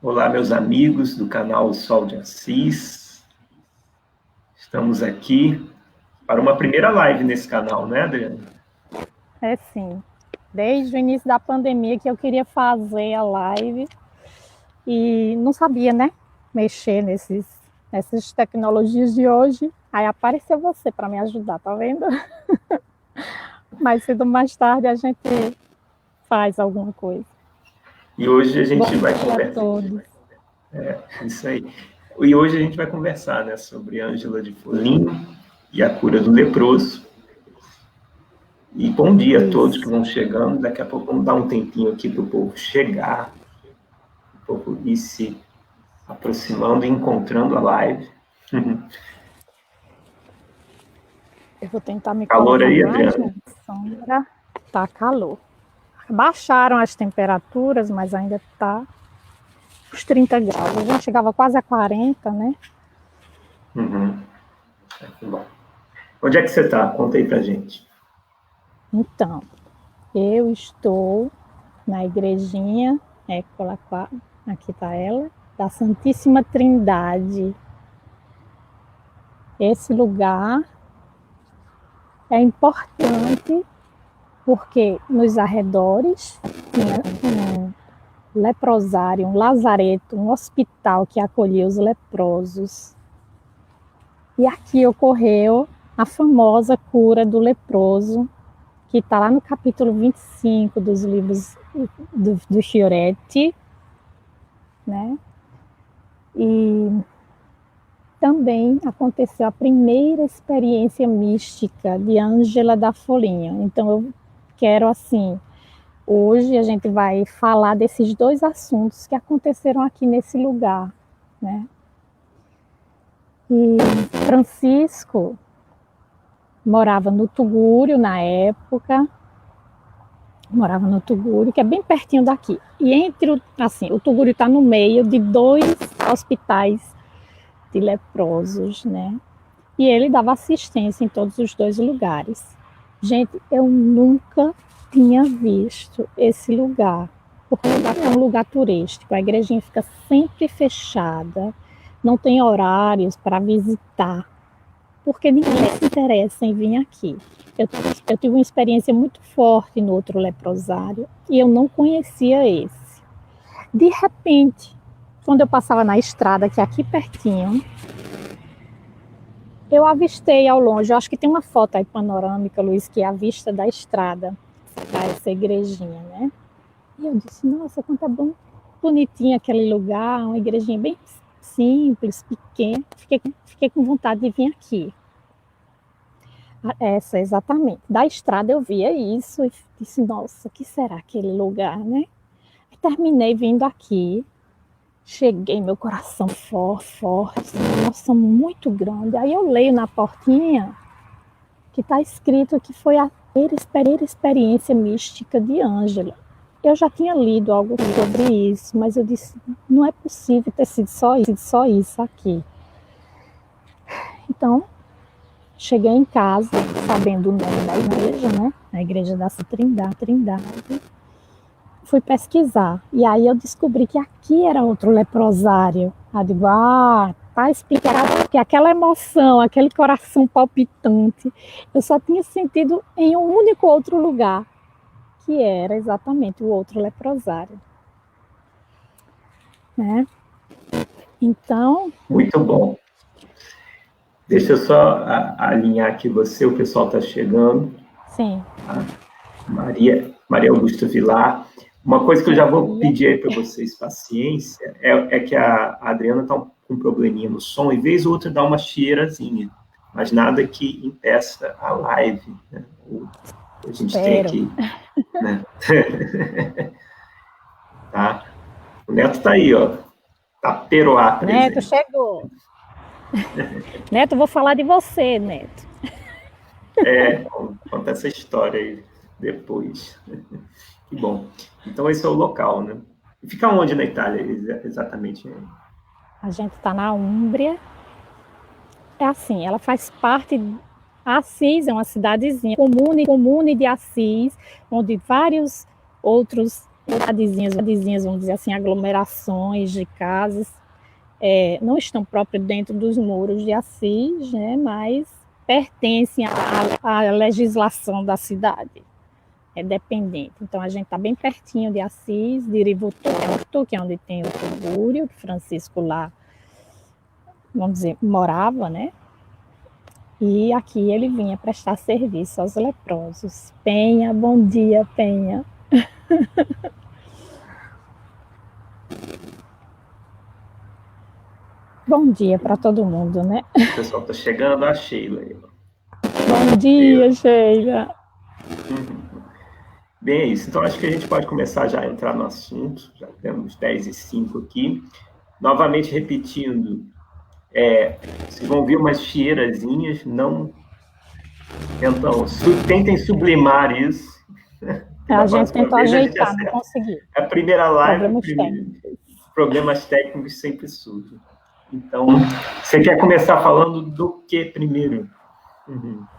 Olá, meus amigos do canal Sol de Assis. Estamos aqui para uma primeira live nesse canal, né, Adriana? É sim. Desde o início da pandemia que eu queria fazer a live e não sabia, né, mexer nessas tecnologias de hoje. Aí apareceu você para me ajudar, tá vendo? Mais cedo ou mais tarde a gente faz alguma coisa. E hoje a gente vai Bom dia a conversar. todos. Isso aí. E hoje a gente vai conversar, né, sobre Ângela de Foligno e a cura do leproso. E bom dia a todos que vão chegando. Daqui a pouco vamos dar um tempinho aqui para o povo chegar, o povo ir se aproximando e encontrando a live. Eu vou tentar me Calor colocar aí, mais Adriana? na sombra. Tá calor. Baixaram as temperaturas, mas ainda tá uns 30 graus. Eu já chegava quase a 40, né? Bom. Onde é que você está? Conta aí pra gente. Então, eu estou na igrejinha, aqui está ela, da Santíssima Trindade. Esse lugar é importante porque nos arredores tinha um leprosário, um lazareto, um hospital que acolhia os leprosos. E aqui ocorreu a famosa cura do leproso, que está lá no capítulo 25 dos livros do Fioretti, né? E também aconteceu a primeira experiência mística de Ângela da Foligno. Então eu quero assim, hoje a gente vai falar desses dois assuntos que aconteceram aqui nesse lugar, né? E Francisco morava no Tugúrio na época, morava no Tugúrio, que é bem pertinho daqui. E o Tugúrio está no meio de dois hospitais de leprosos, né? E ele dava assistência em todos os dois lugares. Gente, eu nunca tinha visto esse lugar, porque é um lugar turístico, a igrejinha fica sempre fechada, não tem horários para visitar, porque ninguém se interessa em vir aqui. Eu tive uma experiência muito forte no outro leprosário e eu não conhecia esse. De repente, quando eu passava na estrada, que é aqui pertinho, eu avistei ao longe, eu acho que tem uma foto aí panorâmica, Luiz, que é a vista da estrada para essa igrejinha, né? E eu disse, nossa, quanto é bonitinho aquele lugar, uma igrejinha bem simples, pequena. Fiquei com vontade de vir aqui. Essa, exatamente. Da estrada eu via isso e disse, nossa, o que será aquele lugar, né? E terminei vindo aqui. Cheguei, meu coração forte, nossa, muito grande. Aí eu leio na portinha que está escrito que foi a primeira experiência mística de Ângela. Eu já tinha lido algo sobre isso, mas eu disse, não é possível ter sido só isso aqui. Então, cheguei em casa, sabendo o nome da igreja, né? A igreja da Trindade. Fui pesquisar, e aí eu descobri que aqui era outro leprosário. Eu digo, tá explicado, porque aquela emoção, aquele coração palpitante, eu só tinha sentido em um único outro lugar, que era exatamente o outro leprosário. Né? Então... Muito bom. Deixa eu só alinhar aqui você, o pessoal está chegando. Sim. Maria Augusta Vilar. Uma coisa que eu já vou pedir aí para vocês, paciência, é que a Adriana está com um probleminha no som, e vez ou outra dá uma chieirazinha, mas nada que impeça a live, né? A gente tem aqui, né? Tá? O Neto está aí, ó. Tá peroá presente. Neto chegou. Neto, vou falar de você, Neto. Conta essa história aí depois. Que bom. Então esse é o local, né? E fica onde na Itália, exatamente? A gente está na Úmbria. É assim, ela faz parte... Assis é uma cidadezinha, comune de Assis, onde vários outros cidadezinhas, vamos dizer assim, aglomerações de casas, não estão próprias dentro dos muros de Assis, né, mas pertencem à legislação da cidade. É dependente. Então, a gente está bem pertinho de Assis, de Irivotu, que é onde tem o Tugúrio, que Francisco lá, vamos dizer, morava, né? E aqui ele vinha prestar serviço aos leprosos. Penha, bom dia, Penha. Bom dia para todo mundo, né? O pessoal está chegando, a Sheila aí. Bom dia, Sheila. Bem, é isso. Então, acho que a gente pode começar já a entrar no assunto. Já temos 10:05 aqui. Novamente repetindo, vocês vão ver umas chieirazinhas, não... Então, tentem sublimar isso. A gente tentou ajeitar, não conseguiu. A primeira live, problemas técnicos sempre surgem. Então, você quer começar falando do que primeiro?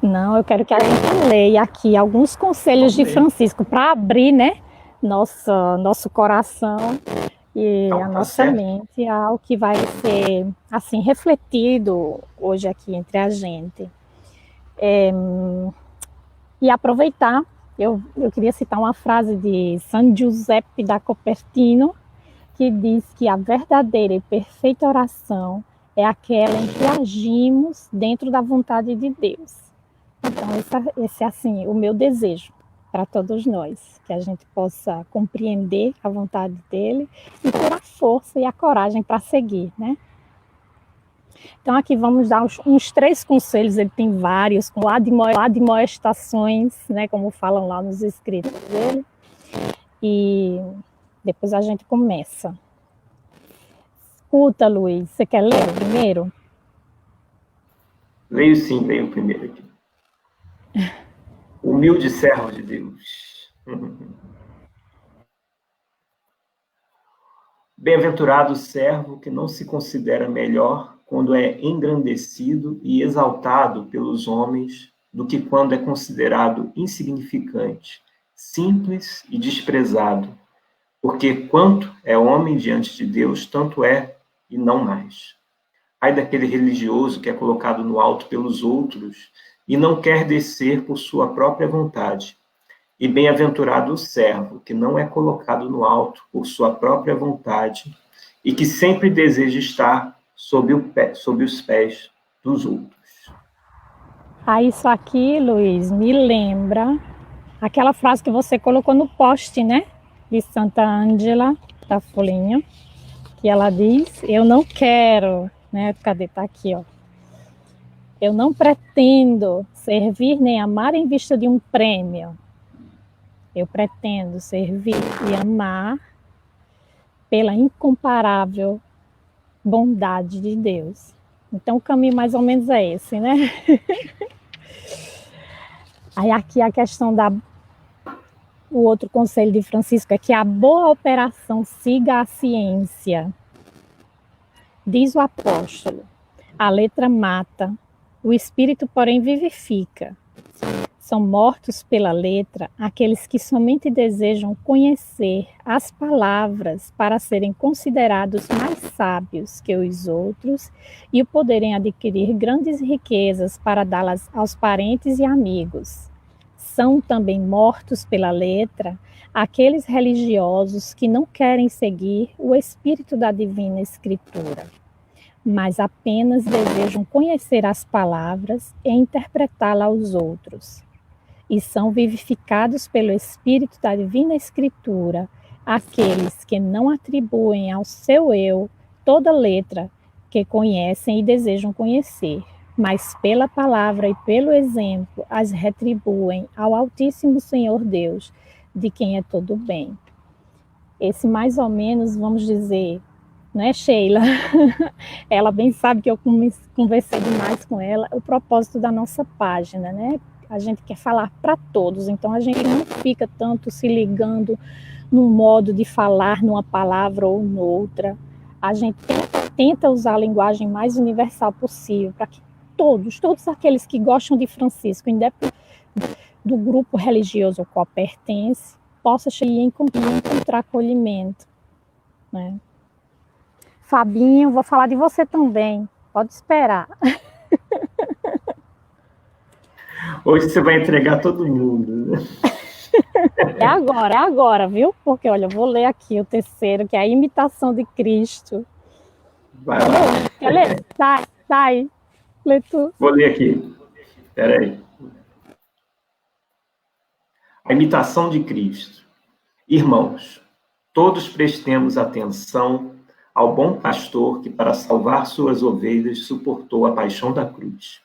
Não, eu quero que a gente leia aqui alguns conselhos de Francisco para abrir, né, nosso coração e a nossa mente ao que vai ser assim refletido hoje aqui entre a gente. E aproveitar, eu queria citar uma frase de San Giuseppe da Copertino, que diz que a verdadeira e perfeita oração é aquela em que agimos dentro da vontade de Deus. Então, esse é assim, o meu desejo para todos nós, que a gente possa compreender a vontade dele e ter a força e a coragem para seguir, né? Então, aqui vamos dar uns 3 conselhos, ele tem vários, com admoestações, né, como falam lá nos escritos dele, e depois a gente começa. Escuta, Luiz, você quer ler o primeiro? Leio sim, leio o primeiro aqui. Humilde servo de Deus. Bem-aventurado o servo que não se considera melhor quando é engrandecido e exaltado pelos homens do que quando é considerado insignificante, simples e desprezado, porque quanto é homem diante de Deus, tanto é e não mais. Ai daquele religioso que é colocado no alto pelos outros e não quer descer por sua própria vontade. E bem-aventurado o servo que não é colocado no alto por sua própria vontade e que sempre deseja estar sob os pés dos outros. Isso aqui, Luiz, me lembra aquela frase que você colocou no post, né? De Santa Ângela da Foligno, que ela diz, eu não quero, né? Cadê? Tá aqui, ó. Eu não pretendo servir nem amar em vista de um prêmio. Eu pretendo servir e amar pela incomparável bondade de Deus. Então, o caminho mais ou menos é esse, né? Aí aqui a questão o outro conselho de Francisco é que a boa operação siga a ciência. Diz o apóstolo, a letra mata, o espírito, porém, vivifica. São mortos pela letra aqueles que somente desejam conhecer as palavras para serem considerados mais sábios que os outros e o poderem adquirir grandes riquezas para dá-las aos parentes e amigos. São também mortos pela letra aqueles religiosos que não querem seguir o espírito da divina escritura, mas apenas desejam conhecer as palavras e interpretá-las aos outros. E são vivificados pelo Espírito da Divina Escritura aqueles que não atribuem ao seu eu toda letra que conhecem e desejam conhecer, mas pela palavra e pelo exemplo as retribuem ao Altíssimo Senhor Deus, de quem é todo bem. Esse mais ou menos, vamos dizer, né, Sheila? Ela bem sabe que eu conversei demais com ela, o propósito da nossa página, né? A gente quer falar para todos, então a gente não fica tanto se ligando num modo de falar numa palavra ou noutra. A gente tenta usar a linguagem mais universal possível para que todos aqueles que gostam de Francisco, independente do grupo religioso ao qual pertence, possa chegar e encontrar acolhimento, né? Fabinho, vou falar de você também, pode esperar. Hoje você vai entregar todo mundo, né? É agora, viu? Porque, olha, eu vou ler aqui o terceiro, que é a imitação de Cristo. Vai lá. Quer ler? Sai. Lê tu. Vou ler aqui. Espera aí. A imitação de Cristo. Irmãos, todos prestemos atenção ao bom pastor que, para salvar suas ovelhas, suportou a paixão da cruz.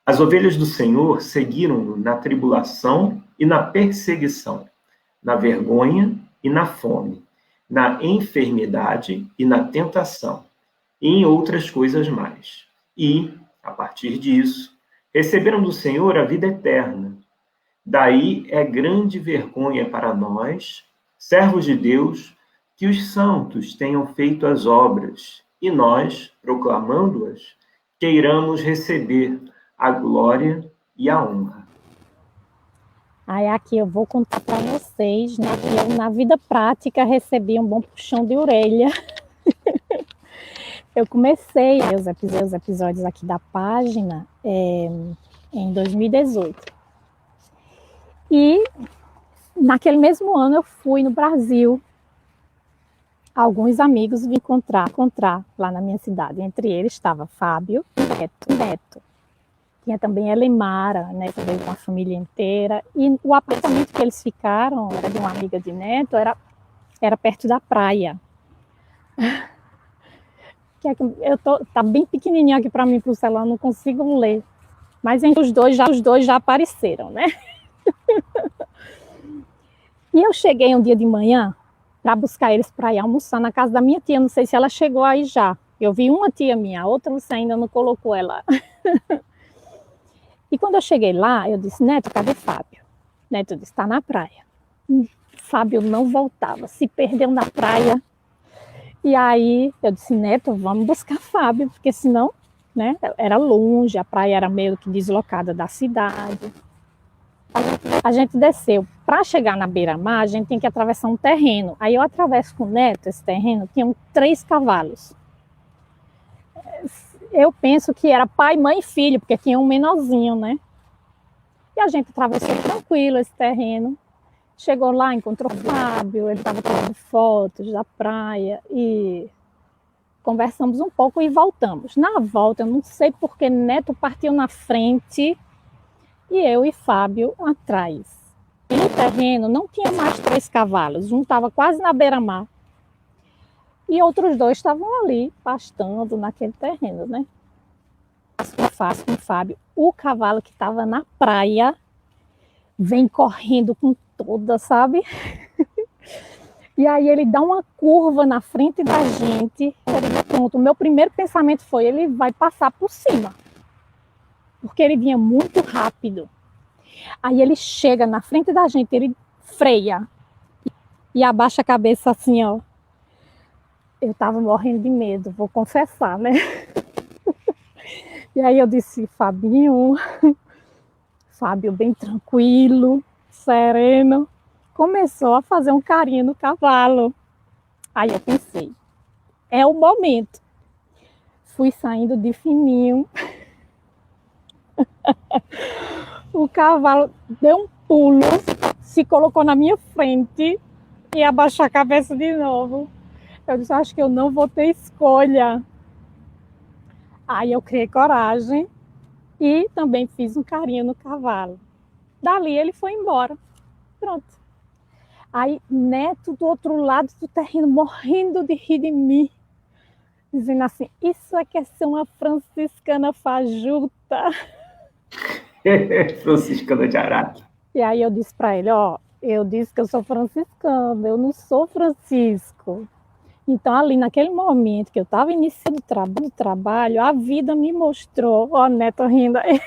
As ovelhas do Senhor seguiram-no na tribulação e na perseguição, na vergonha e na fome, na enfermidade e na tentação, e em outras coisas mais. E, a partir disso, receberam do Senhor a vida eterna. Daí é grande vergonha para nós, servos de Deus, que os santos tenham feito as obras, e nós, proclamando-as, queiramos receber a glória e a honra. Aí aqui eu vou contar para vocês, né, que eu, na vida prática, recebi um bom puxão de orelha. Eu comecei os episódios aqui da página em 2018. E naquele mesmo ano eu fui no Brasil. Alguns amigos me encontrar lá na minha cidade. Entre eles estava Fábio e Neto. Tinha também Elemara, né, que veio com a família inteira. E o apartamento que eles ficaram, era de uma amiga de Neto, era perto da praia. Tá bem pequenininho aqui para mim, pro celular, não consigo ler. Mas os dois já apareceram, né? E eu cheguei um dia de manhã para buscar eles para ir almoçar na casa da minha tia. Não sei se ela chegou aí já. Eu vi uma tia minha, a outra você ainda não colocou ela. E quando eu cheguei lá, eu disse, Neto, cadê Fábio? Neto disse, está na praia. Fábio não voltava, se perdeu na praia. E aí eu disse, Neto, vamos buscar Fábio, porque senão, né, era longe, a praia era meio que deslocada da cidade. A gente desceu. Para chegar na beira-mar, a gente tem que atravessar um terreno. Aí eu atravesso com o Neto esse terreno, tinham 3 cavalos. Eu penso que era pai, mãe e filho, porque tinha um menorzinho, né? E a gente atravessou tranquilo esse terreno. Chegou lá, encontrou o Fábio, ele estava tirando fotos da praia e conversamos um pouco e voltamos. Na volta, eu não sei porque Neto partiu na frente e eu e Fábio atrás. No terreno não tinha mais 3 cavalos, um estava quase na beira-mar e outros 2 estavam ali pastando naquele terreno, né? Faço com o Fábio. O cavalo que estava na praia vem correndo com toda, sabe? E aí ele dá uma curva na frente da gente. Pronto, o meu primeiro pensamento foi, ele vai passar por cima. Porque ele vinha muito rápido. Aí ele chega na frente da gente, ele freia. E abaixa a cabeça assim, ó. Eu tava morrendo de medo, vou confessar, né? E aí eu disse, Fábio bem tranquilo, sereno, começou a fazer um carinho no cavalo. Aí eu pensei, é o momento. Fui saindo de fininho. O cavalo deu um pulo, se colocou na minha frente e abaixou a cabeça de novo. Eu disse, acho que eu não vou ter escolha. Aí eu criei coragem e também fiz um carinho no cavalo. Dali ele foi embora. Pronto. Aí Neto do outro lado do terreno, morrendo de rir de mim, dizendo assim, isso é que é ser uma franciscana fajuta. Franciscana de Araque. E aí eu disse para ele, ó, eu disse que eu sou franciscana, eu não sou Francisco. Então ali naquele momento que eu estava iniciando o trabalho, a vida me mostrou, ó, Neto rindo aí.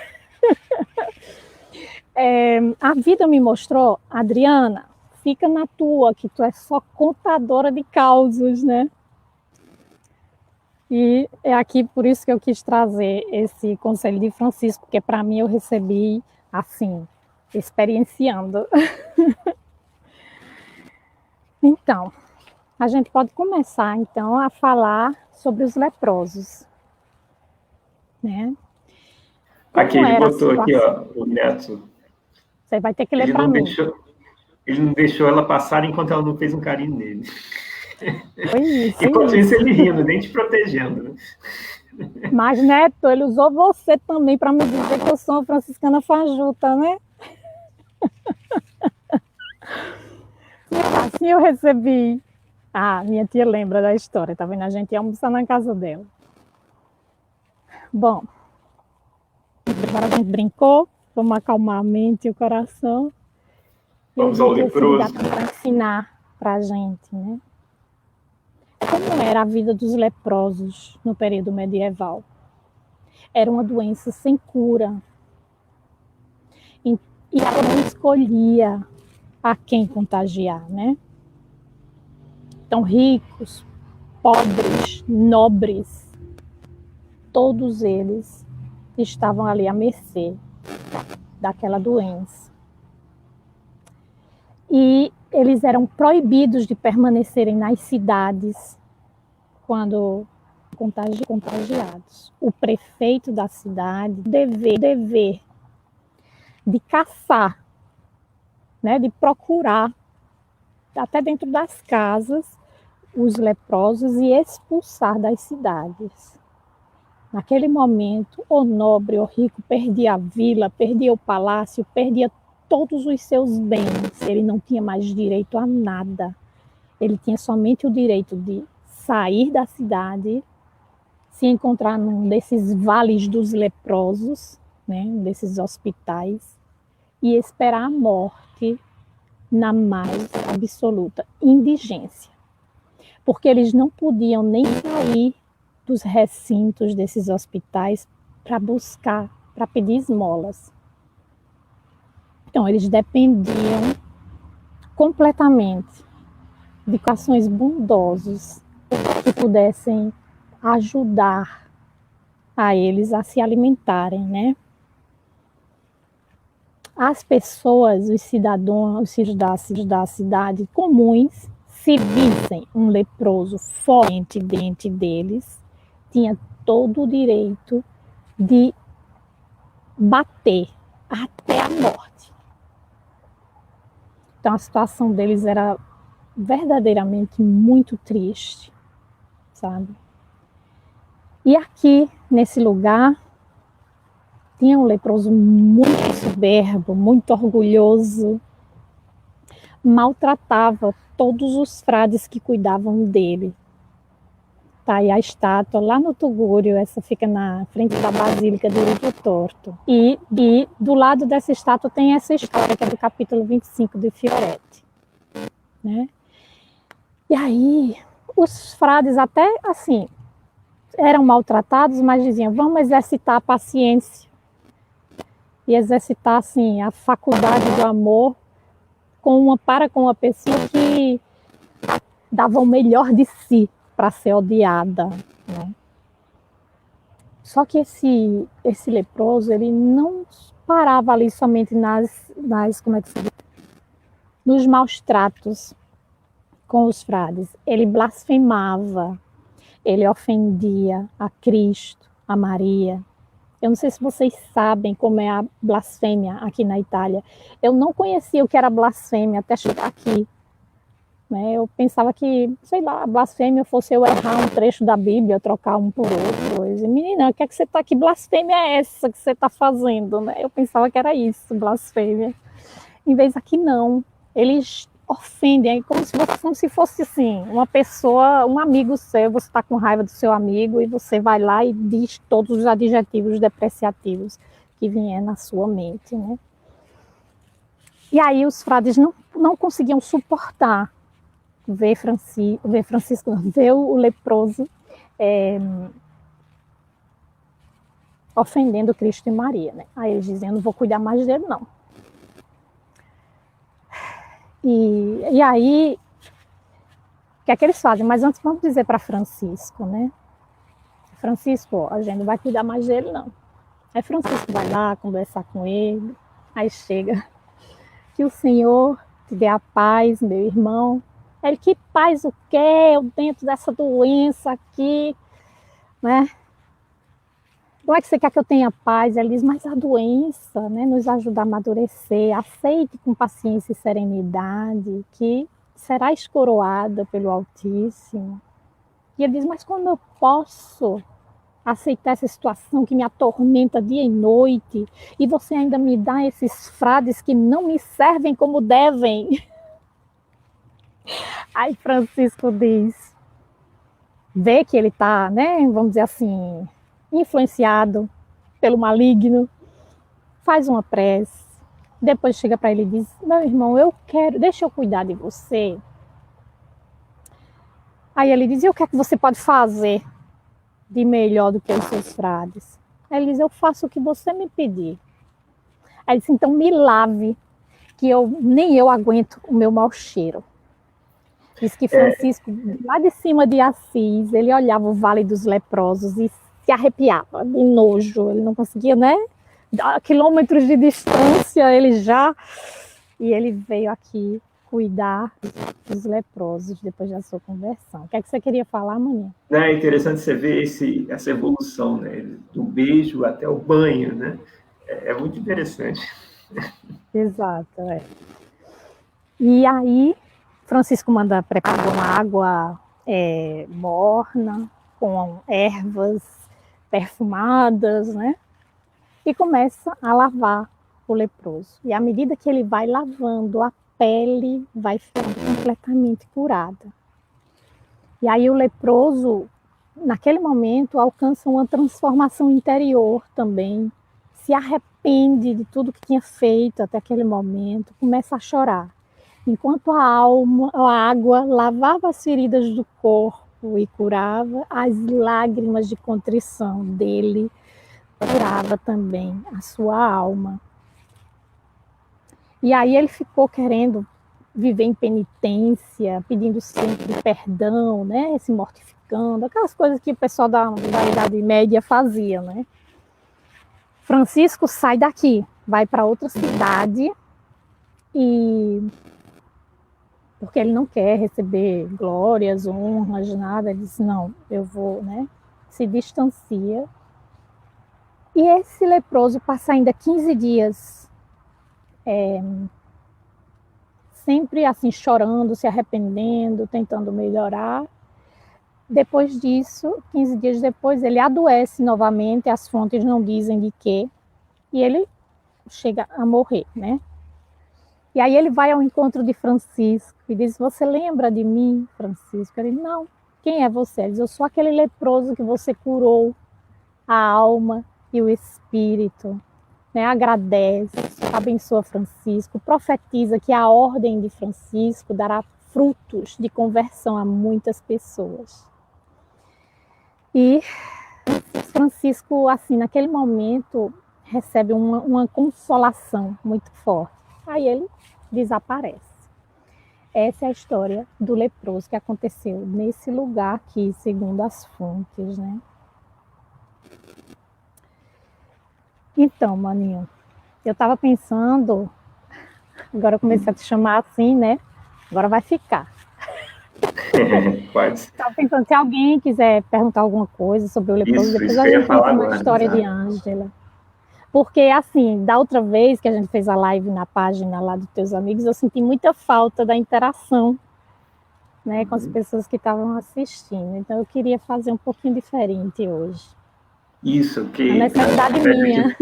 A vida me mostrou, Adriana, fica na tua, que tu é só contadora de causos, né? E é aqui por isso que eu quis trazer esse conselho de Francisco, porque para mim eu recebi assim, experienciando. Então, a gente pode começar, então, a falar sobre os leprosos, né? Aqui Como ele era a botou aqui, situação? ó, o Neto. Você vai ter que ler Ele para não mim. deixou, ele não deixou ela passar enquanto ela não fez um carinho nele. Foi isso, Enquanto isso, isso. ele rindo, nem te protegendo, né? Mas, Neto, ele usou você também para me dizer que eu sou uma franciscana fajuta, né? Assim eu recebi. Ah, minha tia lembra da história, tá vendo? A gente ia almoçar na casa dela. Bom, agora a gente brincou, vamos acalmar a mente e o coração. E eu Vamos ao digo esse lugar leproso. para ensinar para a gente, né? Como era a vida dos leprosos no período medieval? Era uma doença sem cura. E ela não escolhia a quem contagiar, né? Então, ricos, pobres, nobres, todos eles estavam ali à mercê daquela doença. E eles eram proibidos de permanecerem nas cidades quando contagiados. O prefeito da cidade dever de caçar, né, de procurar até dentro das casas os leprosos e expulsar das cidades. Naquele momento, o nobre, o rico, perdia a vila, perdia o palácio, perdia todos os seus bens. Ele não tinha mais direito a nada. Ele tinha somente o direito de sair da cidade, se encontrar num desses vales dos leprosos, né, desses hospitais, e esperar a morte na mais absoluta indigência. Porque eles não podiam nem sair dos recintos desses hospitais para buscar, para pedir esmolas. Então, eles dependiam completamente de corações bondosos que pudessem ajudar a eles a se alimentarem, né? As pessoas, os cidadãos da cidade comuns, se vissem um leproso forte diante deles, tinha todo o direito de bater até a morte. Então a situação deles era verdadeiramente muito triste, sabe? E aqui, nesse lugar, tinha um leproso muito soberbo, muito orgulhoso, maltratava todos os frades que cuidavam dele. Tá aí a estátua lá no Tugúrio, essa fica na frente da Basílica de Livro Torto. E do lado dessa estátua tem essa história, que é do capítulo 25 de Fioretti, né? E aí, os frades até, assim, eram maltratados, mas diziam, vamos exercitar a paciência e exercitar, assim, a faculdade do amor para com uma pessoa que dava o melhor de si para ser odiada, né? Só que esse leproso, ele não parava ali somente como é que se diz? Nos maus tratos com os frades. Ele blasfemava, ele ofendia a Cristo, a Maria. Eu não sei se vocês sabem como é a blasfêmia aqui na Itália. Eu não conhecia o que era blasfêmia até chegar aqui. Né? Eu pensava que, sei lá, a blasfêmia fosse eu errar um trecho da Bíblia, trocar um por outro. E, menina, o que é que você está aqui? Blasfêmia é essa que você está fazendo? Né? Eu pensava que era isso, blasfêmia. Em vez aqui, não. Eles ofendem, como se fosse assim, uma pessoa, um amigo seu, você está com raiva do seu amigo e você vai lá e diz todos os adjetivos depreciativos que vier na sua mente, né? E aí os frades não conseguiam suportar ver o leproso ofendendo Cristo e Maria, né? Aí eles diziam, não vou cuidar mais dele, não. E aí, o que é que eles fazem? Mas antes vamos dizer para Francisco, né? Francisco, a gente não vai cuidar mais dele, não. Aí Francisco vai lá conversar com ele, aí chega, que o Senhor te dê a paz, meu irmão. Ele, que paz o quê? Eu dentro dessa doença aqui, né? Como é que você quer que eu tenha paz? Ele diz, mas a doença, né, nos ajuda a amadurecer. Aceite com paciência e serenidade que serás coroada pelo Altíssimo. E ele diz, mas como eu posso aceitar essa situação que me atormenta dia e noite e você ainda me dá esses frades que não me servem como devem? Aí Francisco diz, vê que ele está, né, vamos dizer assim, influenciado pelo maligno, faz uma prece, depois chega para ele e diz, meu irmão, deixa eu cuidar de você. Aí ele diz, e o que é que você pode fazer de melhor do que os seus frades? Aí ele diz, eu faço o que você me pedir. Aí ele diz, então me lave, que nem eu aguento o meu mau cheiro. Diz que Francisco, lá de cima de Assis, ele olhava o Vale dos Leprosos e se arrepiava de nojo. Ele não conseguia, né? A quilômetros de distância, E ele veio aqui cuidar dos leprosos depois da sua conversão. O que é que você queria falar, Maninha? É interessante você ver essa evolução, né? Do beijo até o banho, né? É muito interessante. Exato, E aí, Francisco manda preparar uma água morna, com ervas perfumadas, né? E começa a lavar o leproso. E à medida que ele vai lavando, a pele vai ficando completamente curada. E aí o leproso, naquele momento, alcança uma transformação interior também, se arrepende de tudo que tinha feito até aquele momento, começa a chorar. Enquanto a água lavava as feridas do corpo e curava, as lágrimas de contrição dele curava também a sua alma. E aí ele ficou querendo viver em penitência, pedindo sempre perdão, né? Se mortificando, aquelas coisas que o pessoal da Idade Média fazia, né? Francisco sai daqui, vai para outra cidade porque ele não quer receber glórias, honras, nada. Ele diz, não, eu vou, né? Se distancia. E esse leproso passa ainda 15 dias sempre assim chorando, se arrependendo, tentando melhorar. Depois disso, 15 dias depois, ele adoece novamente, as fontes não dizem de quê, e ele chega a morrer, né? E aí ele vai ao encontro de Francisco e diz, você lembra de mim, Francisco? Ele diz, não, quem é você? Ele diz, eu sou aquele leproso que você curou a alma e o espírito. Né? Agradece, abençoa Francisco, profetiza que a ordem de Francisco dará frutos de conversão a muitas pessoas. E Francisco, assim, naquele momento, recebe uma consolação muito forte. Aí ele desaparece. Essa é a história do leproso que aconteceu nesse lugar aqui, segundo as fontes, né? Então, Maninho, eu estava pensando, agora eu comecei a te chamar assim, né? Agora vai ficar. Pode. Estava pensando, se alguém quiser perguntar alguma coisa sobre o leproso, depois a gente conta uma história de Ângela. Porque, assim, da outra vez que a gente fez a live na página lá dos teus amigos, eu senti muita falta da interação, né, com as pessoas que estavam assistindo. Então, eu queria fazer um pouquinho diferente hoje. Isso, que a necessidade minha.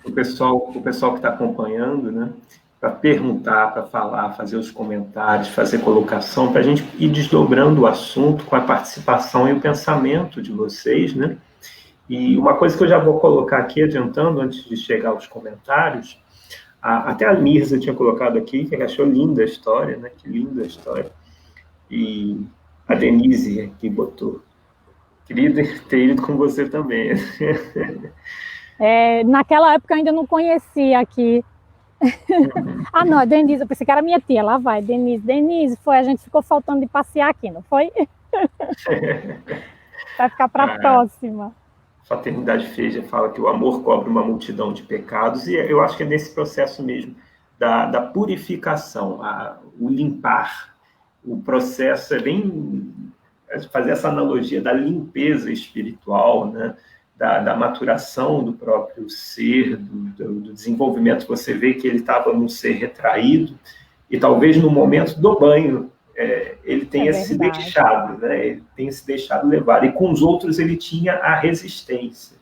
O pessoal que está acompanhando, né, para perguntar, para falar, fazer os comentários, fazer colocação, para a gente ir desdobrando o assunto com a participação e o pensamento de vocês, né? E uma coisa que eu já vou colocar aqui, adiantando, antes de chegar aos comentários, até a Mirza tinha colocado aqui, que achou linda a história, né? Que linda a história. E a Denise aqui botou, querida, ter ido com você também. Naquela época eu ainda não conhecia aqui. Ah, não, a Denise, eu pensei que era minha tia, lá vai, Denise, foi, a gente ficou faltando de passear aqui, não foi? Vai ficar para a próxima. Fraternidade Feija fala que o amor cobre uma multidão de pecados, e eu acho que é nesse processo mesmo da purificação, o limpar, o processo é bem... fazer essa analogia da limpeza espiritual, né? Da maturação do próprio ser, do desenvolvimento. Você vê que ele estava num ser retraído, e talvez no momento do banho ele tenha se deixado, né? Ele tenha se deixado levar, e com os outros ele tinha a resistência.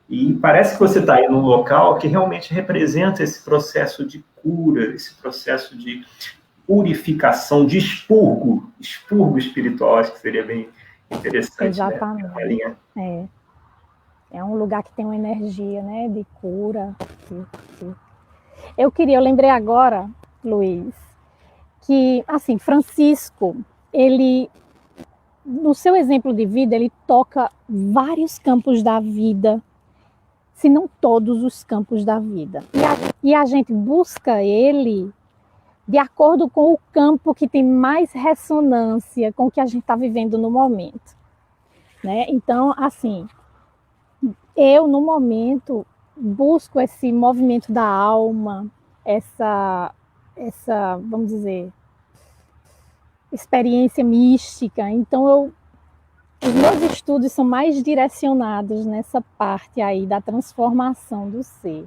E parece que você está aí num local que realmente representa esse processo de cura, esse processo de purificação, de expurgo espiritual, acho que seria bem interessante. Exatamente. Né? É um lugar que tem uma energia, né, de cura. Eu lembrei agora, Luiz, que, assim, Francisco, ele, no seu exemplo de vida, ele toca vários campos da vida, se não todos os campos da vida. E a gente busca ele de acordo com o campo que tem mais ressonância com o que a gente está vivendo no momento. Né? Então, assim, eu, no momento, busco esse movimento da alma, essa, vamos dizer, experiência mística. Então, os meus estudos são mais direcionados nessa parte aí da transformação do ser.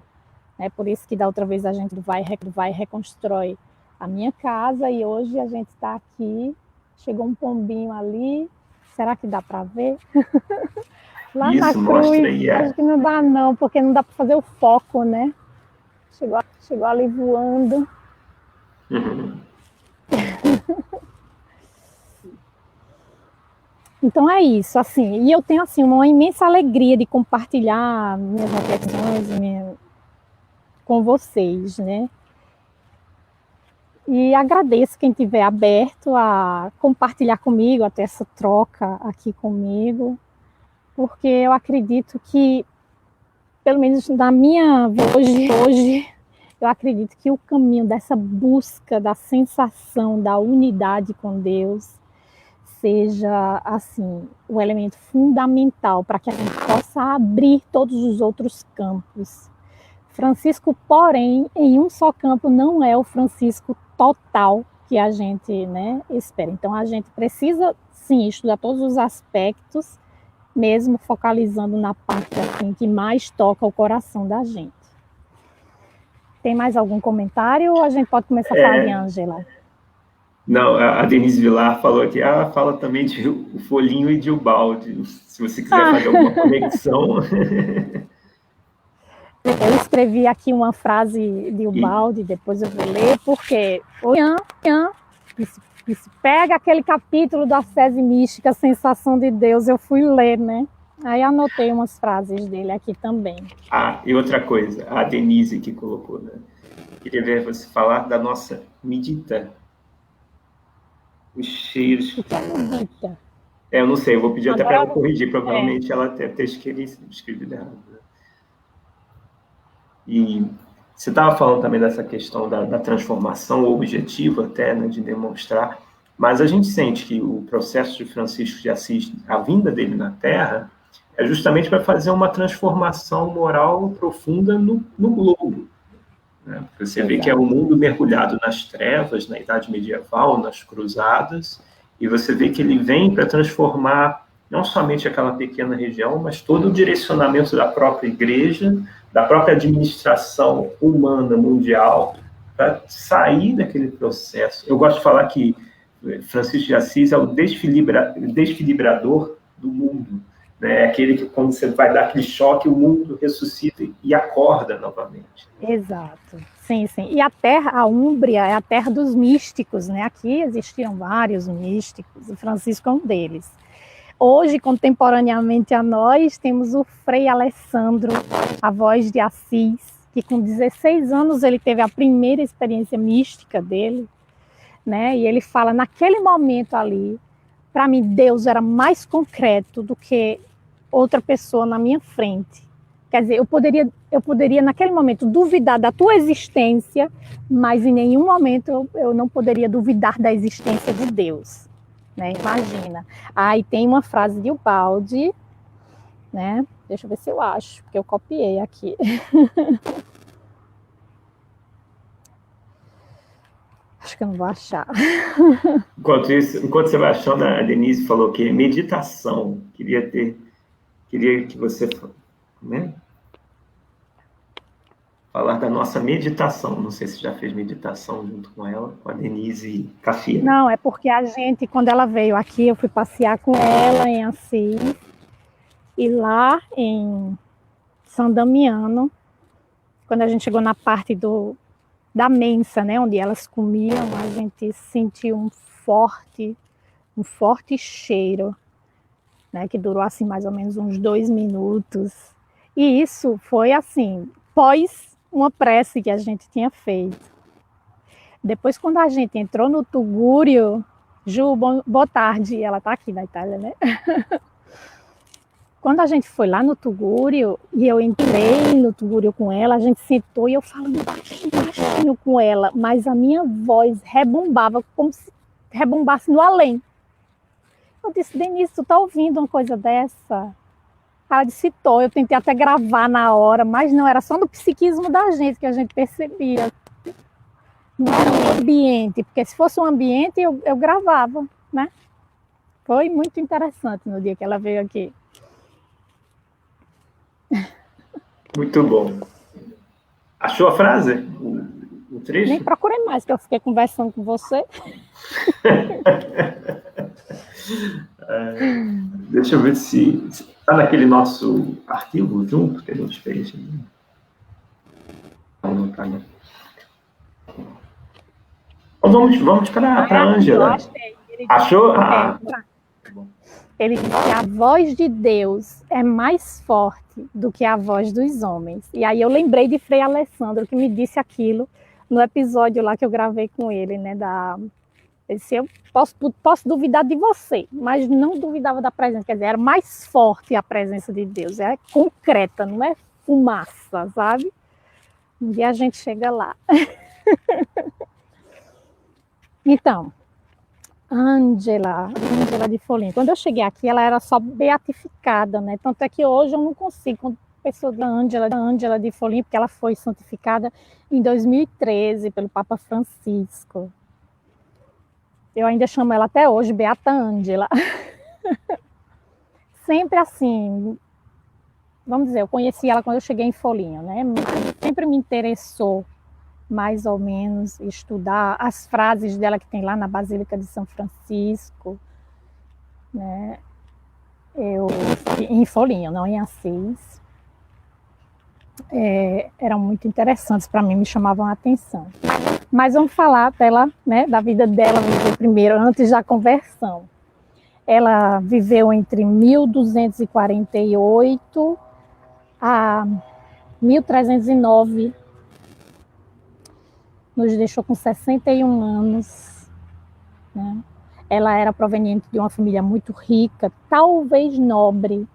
É por isso que da outra vez a gente vai reconstrói a minha casa, e hoje a gente está aqui, chegou um pombinho ali, será que dá para ver? Lá isso, na cruz, acho que não dá não, porque não dá para fazer o foco, né? Chegou ali voando. Então é isso, assim, e eu tenho assim uma imensa alegria de compartilhar minhas reflexões com vocês, né? E agradeço quem estiver aberto a compartilhar comigo, a ter essa troca aqui comigo, porque eu acredito que, pelo menos na minha hoje, eu acredito que o caminho dessa busca da sensação da unidade com Deus seja, assim, o elemento fundamental para que a gente possa abrir todos os outros campos. Francisco, porém, em um só campo não é o Francisco total que a gente, né, espera. Então, a gente precisa, sim, estudar todos os aspectos, mesmo focalizando na parte assim, que mais toca o coração da gente. Tem mais algum comentário ou a gente pode começar a falar de Ângela? Não, a Denise Vilar falou aqui, fala também de o Folhinho e de Ubaldi, se você quiser fazer alguma conexão. Eu escrevi aqui uma frase de Ubaldi, depois eu vou ler, porque pega aquele capítulo da Ascese Mística, Sensação de Deus, eu fui ler, né? Aí anotei umas frases dele aqui também. E outra coisa, a Denise que colocou, né? Queria ver você falar da nossa medita. Os cheiros. O que é medita? Eu não sei, eu vou pedir até para ela corrigir, provavelmente ela deve ter escrevido errado. Né? E você estava falando também dessa questão da transformação, o objetivo até, né, de demonstrar, mas a gente sente que o processo de Francisco de Assis, a vinda dele na Terra, é justamente para fazer uma transformação moral profunda no globo. Né? Você vê que é um mundo mergulhado nas trevas, na Idade Medieval, nas Cruzadas, e você vê que ele vem para transformar não somente aquela pequena região, mas todo o direcionamento da própria igreja, da própria administração humana mundial, para sair daquele processo. Eu gosto de falar que Francisco de Assis é o desfilibrador do mundo. É aquele que, quando você vai dar aquele choque, o mundo ressuscita e acorda novamente. Exato. Sim, sim. E a terra, a Úmbria, é a terra dos místicos, né? Aqui existiam vários místicos, e Francisco é um deles. Hoje, contemporaneamente a nós, temos o Frei Alessandro, a voz de Assis, que com 16 anos ele teve a primeira experiência mística dele, né? E ele fala, naquele momento ali, para mim, Deus era mais concreto do que outra pessoa na minha frente. Quer dizer, eu poderia naquele momento duvidar da tua existência, mas em nenhum momento eu não poderia duvidar da existência de Deus. Né? Imagina. Aí tem uma frase de Ubaldi, né? Deixa eu ver se eu acho, porque eu copiei aqui. Acho que eu não vou achar. Enquanto você vai achando, a Denise falou que meditação. Queria que você, né, falar da nossa meditação. Não sei se já fez meditação junto com ela, com a Denise Cafeira. Não, é porque a gente, quando ela veio aqui, eu fui passear com ela em Assis, e lá em São Damiano, quando a gente chegou na parte da mensa, né, onde elas comiam, a gente sentiu um forte cheiro, né, que durou assim mais ou menos uns 2 minutos. E isso foi assim, pós uma prece que a gente tinha feito. Depois, quando a gente entrou no Tugúrio, Ju, boa tarde, ela está aqui na Itália, né? Quando a gente foi lá no Tugúrio, e eu entrei no Tugúrio com ela, a gente sentou e eu falando baixinho com ela, mas a minha voz rebombava como se rebombasse no além. Eu disse, Denise, tu tá ouvindo uma coisa dessa? Ela disse, tô. Eu tentei até gravar na hora, mas não, era só no psiquismo da gente que a gente percebia. Não era um ambiente, porque se fosse um ambiente eu gravava, né? Foi muito interessante no dia que ela veio aqui. Muito bom. Achou a frase? O trecho? Nem procurei mais, que eu fiquei conversando com você. Deixa eu ver se está naquele nosso arquivo junto que a gente fez. Não está, né? Então vamos para a Ângela. Achou? Ele disse que a voz de Deus é mais forte do que a voz dos homens. E aí eu lembrei de Frei Alessandro, que me disse aquilo no episódio lá que eu gravei com ele, né? Ele disse, eu posso duvidar de você, mas não duvidava da presença. Quer dizer, era mais forte a presença de Deus. É concreta, não é fumaça, sabe? Um dia a gente chega lá. Então, Ângela de Folim. Quando eu cheguei aqui, ela era só beatificada, né? Tanto é que hoje eu não consigo, quando a pessoa da Ângela de Folim, porque ela foi santificada em 2013 pelo Papa Francisco. Eu ainda chamo ela até hoje Beata Ângela. Sempre assim, vamos dizer, eu conheci ela quando eu cheguei em Folinho, né? Mas sempre me interessou mais ou menos estudar as frases dela que tem lá na Basílica de São Francisco, né? Em Folinho, não em Assis. Eram muito interessantes para mim, me chamavam a atenção. Mas vamos falar dela, né, da vida dela primeiro, antes da conversão. Ela viveu entre 1248 a 1309, nos deixou com 61 anos, né? Ela era proveniente de uma família muito rica, talvez nobre.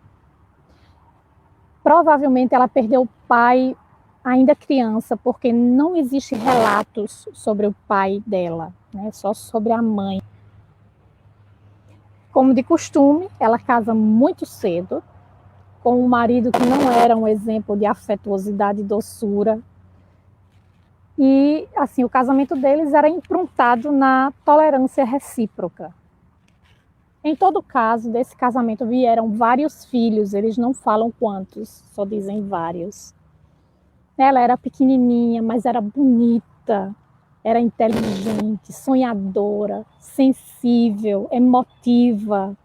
Provavelmente ela perdeu o pai ainda criança, porque não existe relatos sobre o pai dela, né? Só sobre a mãe. Como de costume, ela casa muito cedo, com um marido que não era um exemplo de afetuosidade e doçura. E, assim, o casamento deles era improntado na tolerância recíproca. Em todo caso, desse casamento vieram vários filhos, eles não falam quantos, só dizem vários. Ela era pequenininha, mas era bonita, era inteligente, sonhadora, sensível, emotiva.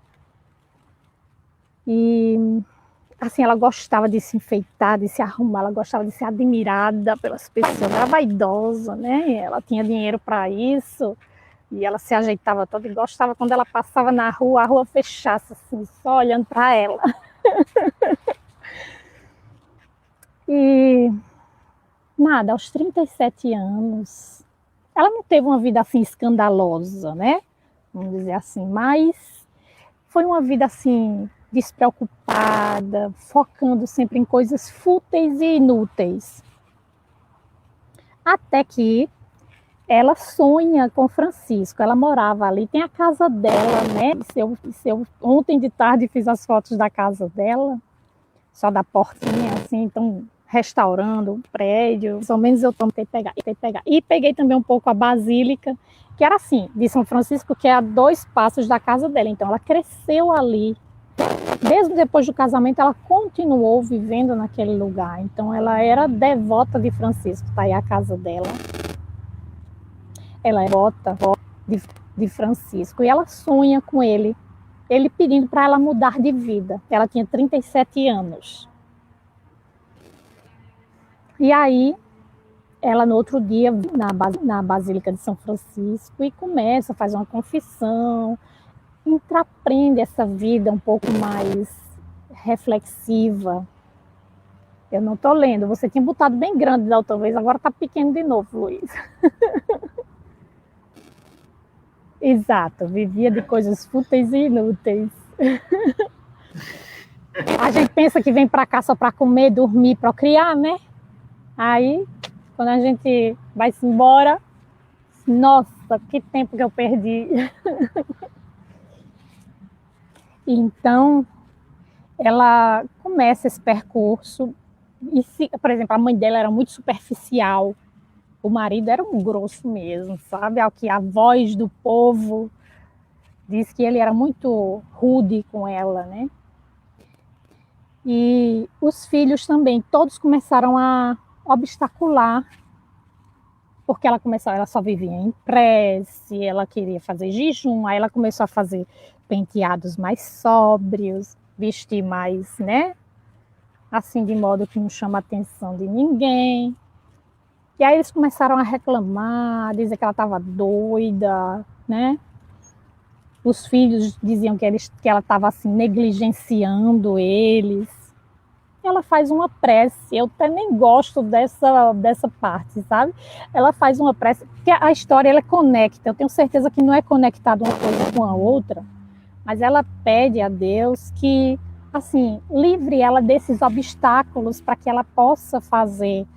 E, assim, ela gostava de se enfeitar, de se arrumar, ela gostava de ser admirada pelas pessoas, ela era vaidosa, né? Ela tinha dinheiro para isso, e ela se ajeitava toda e gostava quando ela passava na rua, a rua fechasse, assim, só olhando para ela. E nada, aos 37 anos, ela não teve uma vida assim escandalosa, né? Vamos dizer assim, mas foi uma vida assim despreocupada, focando sempre em coisas fúteis e inúteis. Até que ela sonha com Francisco, ela morava ali, tem a casa dela, né? Ontem de tarde fiz as fotos da casa dela, só da portinha, assim, tão restaurando o prédio, mais ou menos eu tentei pegar. E peguei também um pouco a Basílica, que era assim, de São Francisco, que é a 2 passos da casa dela. Então ela cresceu ali. Mesmo depois do casamento, ela continuou vivendo naquele lugar. Então ela era devota de Francisco, tá aí a casa dela. Ela é devota de Francisco e ela sonha com ele pedindo para ela mudar de vida. Ela tinha 37 anos. E aí, ela no outro dia, na Basílica de São Francisco, e começa a fazer uma confissão, intraprende essa vida um pouco mais reflexiva. Eu não estou lendo, você tinha botado bem grande da outra vez, agora está pequeno de novo, Luiz. Exato, vivia de coisas fúteis e inúteis. A gente pensa que vem para cá só para comer, dormir, procriar, né? Aí, quando a gente vai-se embora, nossa, que tempo que eu perdi. Então, ela começa esse percurso, e por exemplo, a mãe dela era muito superficial, o marido era um grosso mesmo, sabe? A voz do povo diz que ele era muito rude com ela, né? E os filhos também, todos começaram a obstacular, porque ela só vivia em prece, ela queria fazer jejum, aí ela começou a fazer penteados mais sóbrios, vestir mais, né? Assim, de modo que não chama a atenção de ninguém. E aí eles começaram a reclamar, dizer que ela estava doida, né? Os filhos diziam que ela estava assim, negligenciando eles. Ela faz uma prece, eu até nem gosto dessa parte, sabe? Ela faz uma prece, porque a história ela conecta, eu tenho certeza que não é conectada uma coisa com a outra, mas ela pede a Deus que, assim, livre ela desses obstáculos para que ela possa fazer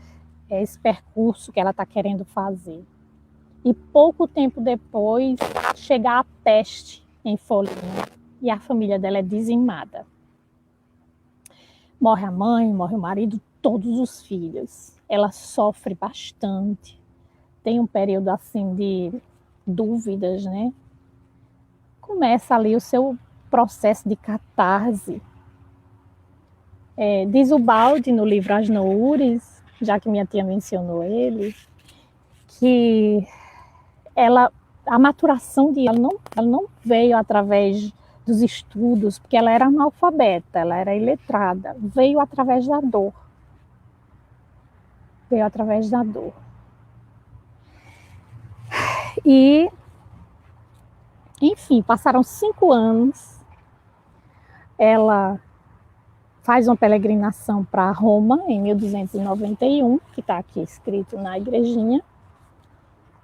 esse percurso que ela está querendo fazer. E pouco tempo depois, chega a peste em Foligno e a família dela é dizimada. Morre a mãe, morre o marido, todos os filhos. Ela sofre bastante. Tem um período assim de dúvidas, né? Começa ali o seu processo de catarse. Diz o Baldi no livro As Noures, já que minha tia mencionou ele, que a maturação de ela não veio através dos estudos, porque ela era analfabeta, ela era iletrada, veio através da dor. E, enfim, passaram 5 anos, ela faz uma peregrinação para Roma, em 1291, que está aqui escrito na igrejinha,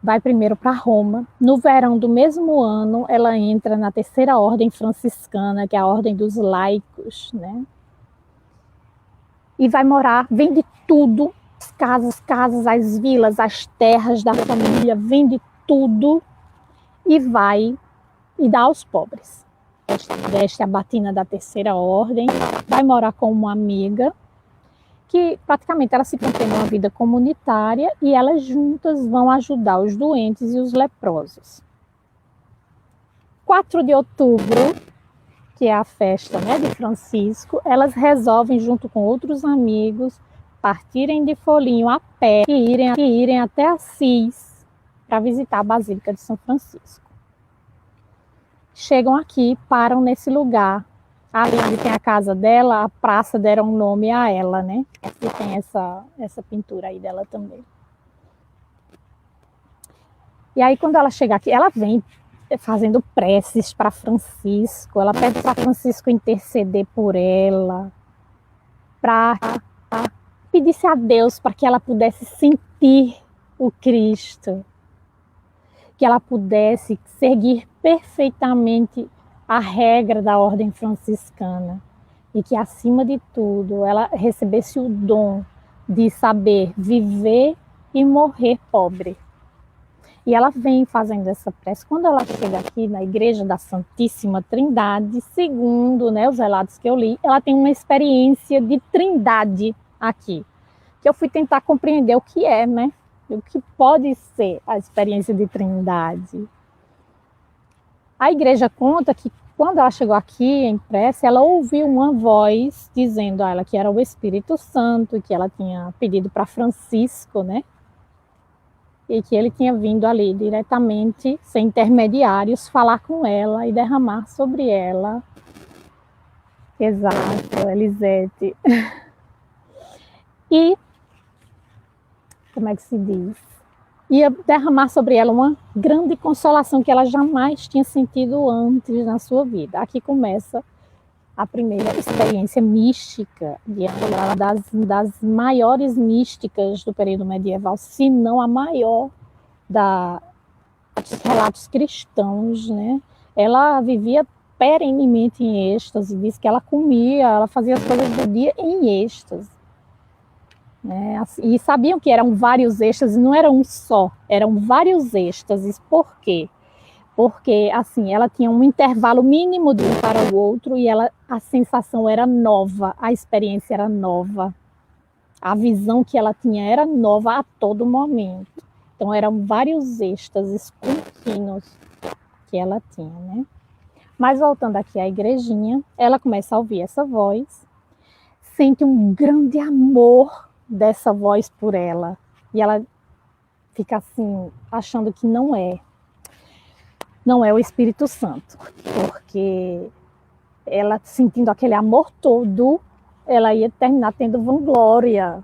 vai primeiro para Roma. No verão do mesmo ano, ela entra na 3ª ordem franciscana, que é a ordem dos laicos, né? E vai morar, vende tudo, as casas, as vilas, as terras da família, vende tudo e vai e dá aos pobres. Veste a batina da 3ª ordem, vai morar com uma amiga, que praticamente ela se mantém numa vida comunitária e elas juntas vão ajudar os doentes e os leprosos. 4 de outubro, que é a festa, né, de Francisco, elas resolvem, junto com outros amigos, partirem de Foligno a pé e irem até Assis para visitar a Basílica de São Francisco. Chegam aqui, param nesse lugar. Ali onde tem a casa dela, a praça deram um nome a ela, né? E tem essa pintura aí dela também. E aí, quando ela chega aqui, ela vem fazendo preces para Francisco, ela pede para Francisco interceder por ela, para pedisse a Deus para que ela pudesse sentir o Cristo, que ela pudesse seguir perfeitamente a regra da ordem franciscana e que, acima de tudo, ela recebesse o dom de saber viver e morrer pobre. E ela vem fazendo essa prece. Quando ela chega aqui na Igreja da Santíssima Trindade, segundo, né, os relatos que eu li, ela tem uma experiência de trindade aqui. que eu fui tentar compreender o que é, né? O que pode ser a experiência de trindade. A igreja conta que quando ela chegou aqui em prece, ela ouviu uma voz dizendo a ela que era o Espírito Santo, que ela tinha pedido para Francisco, né? E que ele tinha vindo ali diretamente, sem intermediários, falar com ela e derramar sobre ela. Exato, Elisete. E, como é que se diz? Ia derramar sobre ela uma grande consolação que ela jamais tinha sentido antes na sua vida. Aqui começa a primeira experiência mística de Ângela, das maiores místicas do período medieval, se não a maior dos relatos cristãos, né? Ela vivia perenemente em êxtase, diz que ela comia, ela fazia as coisas do dia em êxtase. Né? E sabiam que eram vários êxtases, não era um só, eram vários êxtases. Por quê? Porque assim, ela tinha um intervalo mínimo de um para o outro e a sensação era nova, a experiência era nova, a visão que ela tinha era nova a todo momento. Então eram vários êxtases contínuos que ela tinha, né? Mas voltando aqui à igrejinha, ela começa a ouvir essa voz, sente um grande amor dessa voz por ela. E ela fica assim, achando que não é o Espírito Santo. Porque ela sentindo aquele amor todo, ela ia terminar tendo vanglória.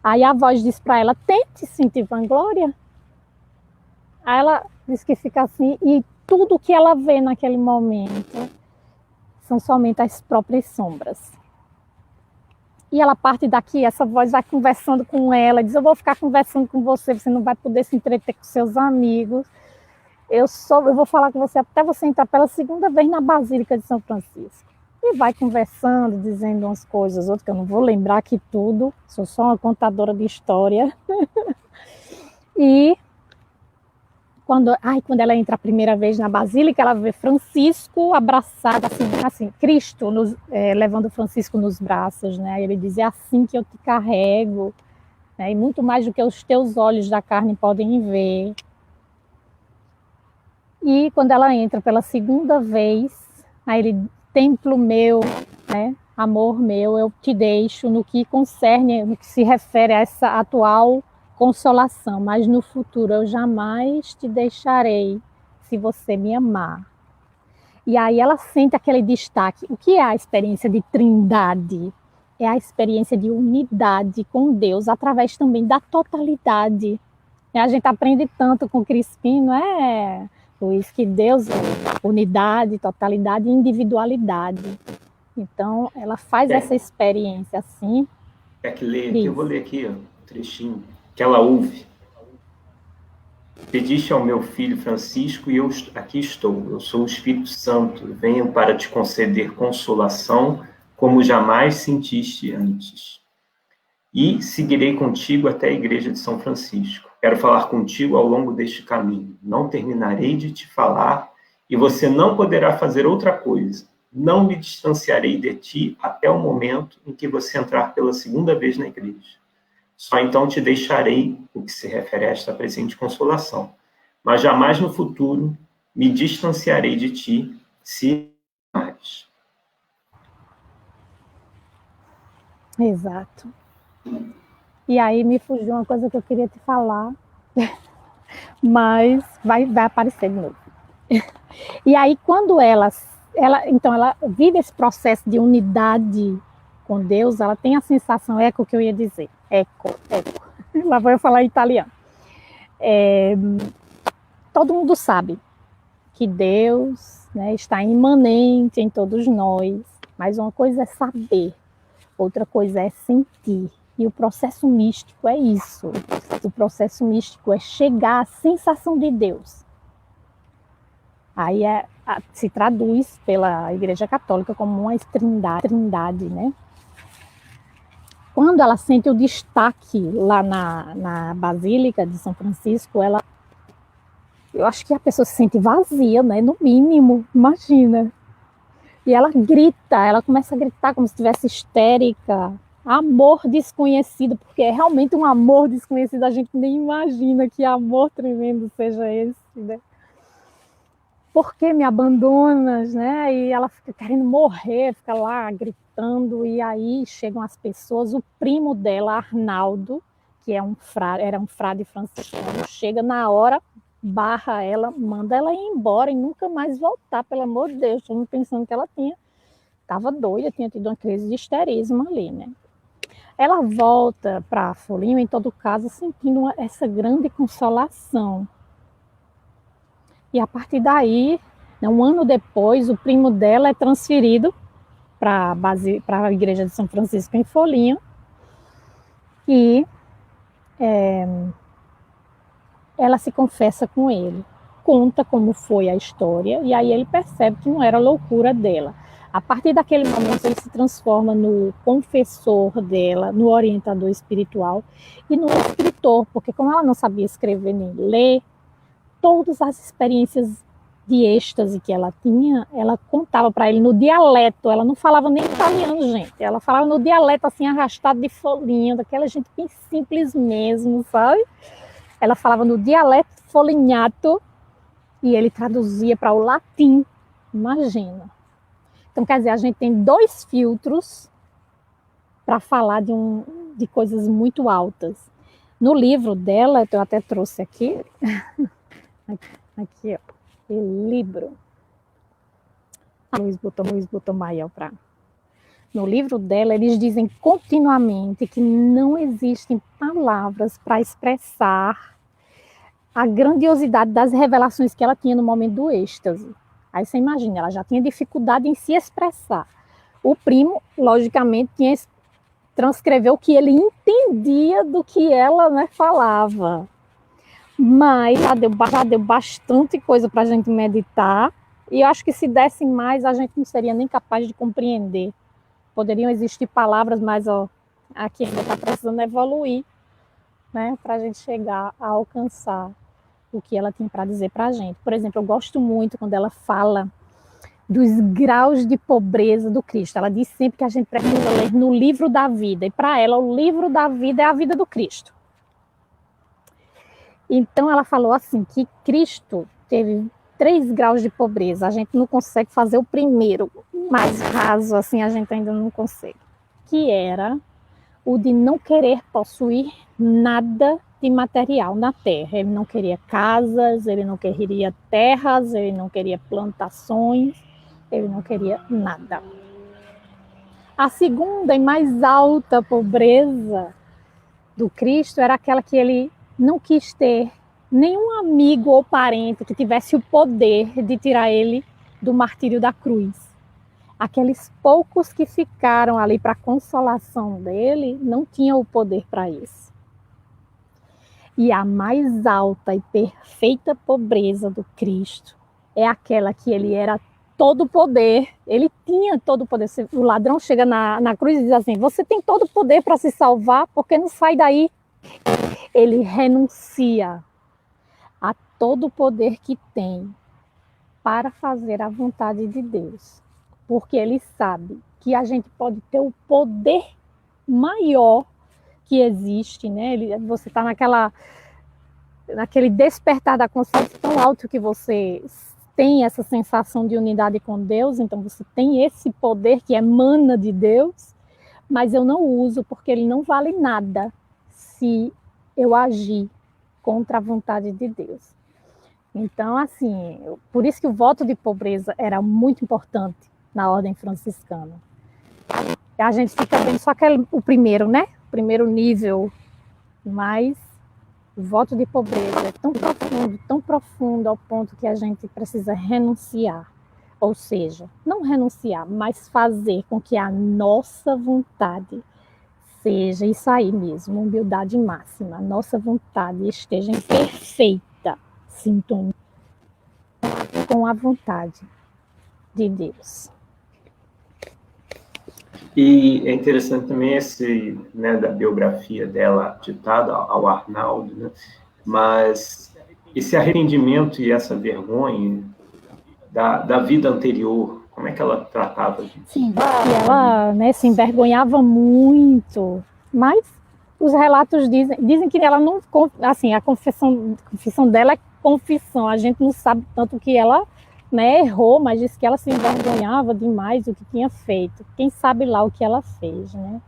Aí a voz diz para ela, tente sentir vanglória. Aí ela diz que fica assim, e tudo que ela vê naquele momento são somente as próprias sombras. E ela parte daqui, essa voz vai conversando com ela, diz, eu vou ficar conversando com você, você não vai poder se entreter com seus amigos. Eu vou falar com você até você entrar pela segunda vez na Basílica de São Francisco. E vai conversando, dizendo umas coisas, outras que eu não vou lembrar aqui tudo, sou só uma contadora de história. E quando ela entra a primeira vez na Basílica, ela vê Francisco abraçado, assim Cristo levando Francisco nos braços, né? Ele diz, é assim que eu te carrego, né? E muito mais do que os teus olhos da carne podem ver. E quando ela entra pela segunda vez, aí ele, templo meu, né? Amor meu, eu te deixo no que concerne, no que se refere a essa atual consolação, mas no futuro eu jamais te deixarei se você me amar. E aí ela sente aquele destaque. O que é a experiência de trindade? É a experiência de unidade com Deus, através também da totalidade. A gente aprende tanto com Crispim, não é, Luiz, que Deus é unidade, totalidade e individualidade. Então, ela faz essa experiência assim. É que ler aqui, eu vou ler aqui um trechinho que ela ouve. Pediste ao meu filho Francisco e eu aqui estou. Eu sou o Espírito Santo. Venho para te conceder consolação como jamais sentiste antes. E seguirei contigo até a igreja de São Francisco. Quero falar contigo ao longo deste caminho. Não terminarei de te falar e você não poderá fazer outra coisa. Não me distanciarei de ti até o momento em que você entrar pela segunda vez na igreja. Só então te deixarei, o que se refere a esta presente consolação. Mas jamais no futuro me distanciarei de ti, se mais. Exato. E aí me fugiu uma coisa que eu queria te falar, mas vai aparecer de novo. E aí quando ela vive esse processo de unidade com Deus, ela tem a sensação, o que eu ia dizer, ecco, lá vou eu falar em italiano. Todo mundo sabe que Deus, né, está imanente em todos nós, mas uma coisa é saber, outra coisa é sentir. E o processo místico é isso. O processo místico é chegar à sensação de Deus. Aí se traduz pela Igreja Católica como uma trindade, né? Quando ela sente o destaque lá na Basílica de São Francisco, eu acho que a pessoa se sente vazia, né? No mínimo, imagina. E ela grita, ela começa a gritar como se estivesse histérica. amor desconhecido, porque é realmente um amor desconhecido, a gente nem imagina que amor tremendo seja esse, né? Por que me abandonas, né? E ela fica querendo morrer, fica lá gritando, e aí chegam as pessoas, o primo dela, Arnaldo, que era um frade franciscano, chega na hora, barra ela, manda ela ir embora e nunca mais voltar, pelo amor de Deus. Todo mundo pensando que ela estava doida, tinha tido uma crise de histerismo ali, né? Ela volta para Folinho, em todo caso, sentindo essa grande consolação. E a partir daí, um ano depois, o primo dela é transferido para a igreja de São Francisco em Folinho. E ela se confessa com ele, conta como foi a história, e aí ele percebe que não era loucura dela. A partir daquele momento, ele se transforma no confessor dela, no orientador espiritual e no escritor, porque como ela não sabia escrever nem ler, todas as experiências de êxtase que ela tinha, ela contava para ele no dialeto. Ela não falava nem italiano, gente. Ela falava no dialeto, assim, arrastado de Folinho, daquela gente bem simples mesmo, sabe? Ela falava no dialeto folignato e ele traduzia para o latim. Imagina. Então, quer dizer, a gente tem 2 filtros para falar de coisas muito altas. No livro dela, eu até trouxe aqui, aqui, ó, o livro. A Luiz botou maior para. No livro dela, eles dizem continuamente que não existem palavras para expressar a grandiosidade das revelações que ela tinha no momento do êxtase. Aí você imagina, ela já tinha dificuldade em se expressar. O primo, logicamente, transcreveu o que ele entendia do que ela, né, falava. Mas já deu bastante coisa para a gente meditar. E eu acho que se desse mais, a gente não seria nem capaz de compreender. Poderiam existir palavras, mas aqui ainda está precisando evoluir, né, para a gente chegar a alcançar o que ela tem para dizer para a gente. Por exemplo, eu gosto muito quando ela fala dos graus de pobreza do Cristo. Ela diz sempre que a gente precisa ler no livro da vida. E para ela, o livro da vida é a vida do Cristo. Então, ela falou assim, que Cristo teve 3 graus de pobreza. A gente não consegue fazer o primeiro, mais raso, assim, a gente ainda não consegue. Que era o de não querer possuir nada de material na terra. Ele não queria casas, ele não queria terras, ele não queria plantações, ele não queria nada. A segunda e mais alta pobreza do Cristo era aquela que ele não quis ter nenhum amigo ou parente que tivesse o poder de tirar ele do martírio da cruz. Aqueles poucos que ficaram ali para a consolação dele não tinham o poder para isso. E a mais alta e perfeita pobreza do Cristo é aquela que ele era todo o poder, ele tinha todo o poder. O ladrão chega na cruz e diz assim, você tem todo o poder para se salvar, porque não sai daí. Ele renuncia a todo o poder que tem para fazer a vontade de Deus. Porque ele sabe que a gente pode ter o poder maior que existe, né? Você está naquele despertar da consciência tão alto que você tem essa sensação de unidade com Deus, então você tem esse poder que emana de Deus, mas eu não uso porque ele não vale nada se eu agir contra a vontade de Deus. Então, assim, por isso que o voto de pobreza era muito importante na ordem franciscana. A gente fica vendo só o primeiro, né? O primeiro nível, mas o voto de pobreza é tão profundo ao ponto que a gente precisa renunciar. Ou seja, não renunciar, mas fazer com que a nossa vontade seja isso aí mesmo, humildade máxima. A nossa vontade esteja em perfeita sintonia com a vontade de Deus. E é interessante também esse, né, da biografia dela ditada ao Arnaldo, né? Mas esse arrependimento e essa vergonha da vida anterior, Como é que ela tratava a gente? Sim, e ela, né, se envergonhava muito, mas os relatos dizem que ela não, assim, a confissão dela é confissão, a gente não sabe tanto que ela, né, errou, mas diz que ela se envergonhava demais do que tinha feito. Quem sabe lá o que ela fez, né?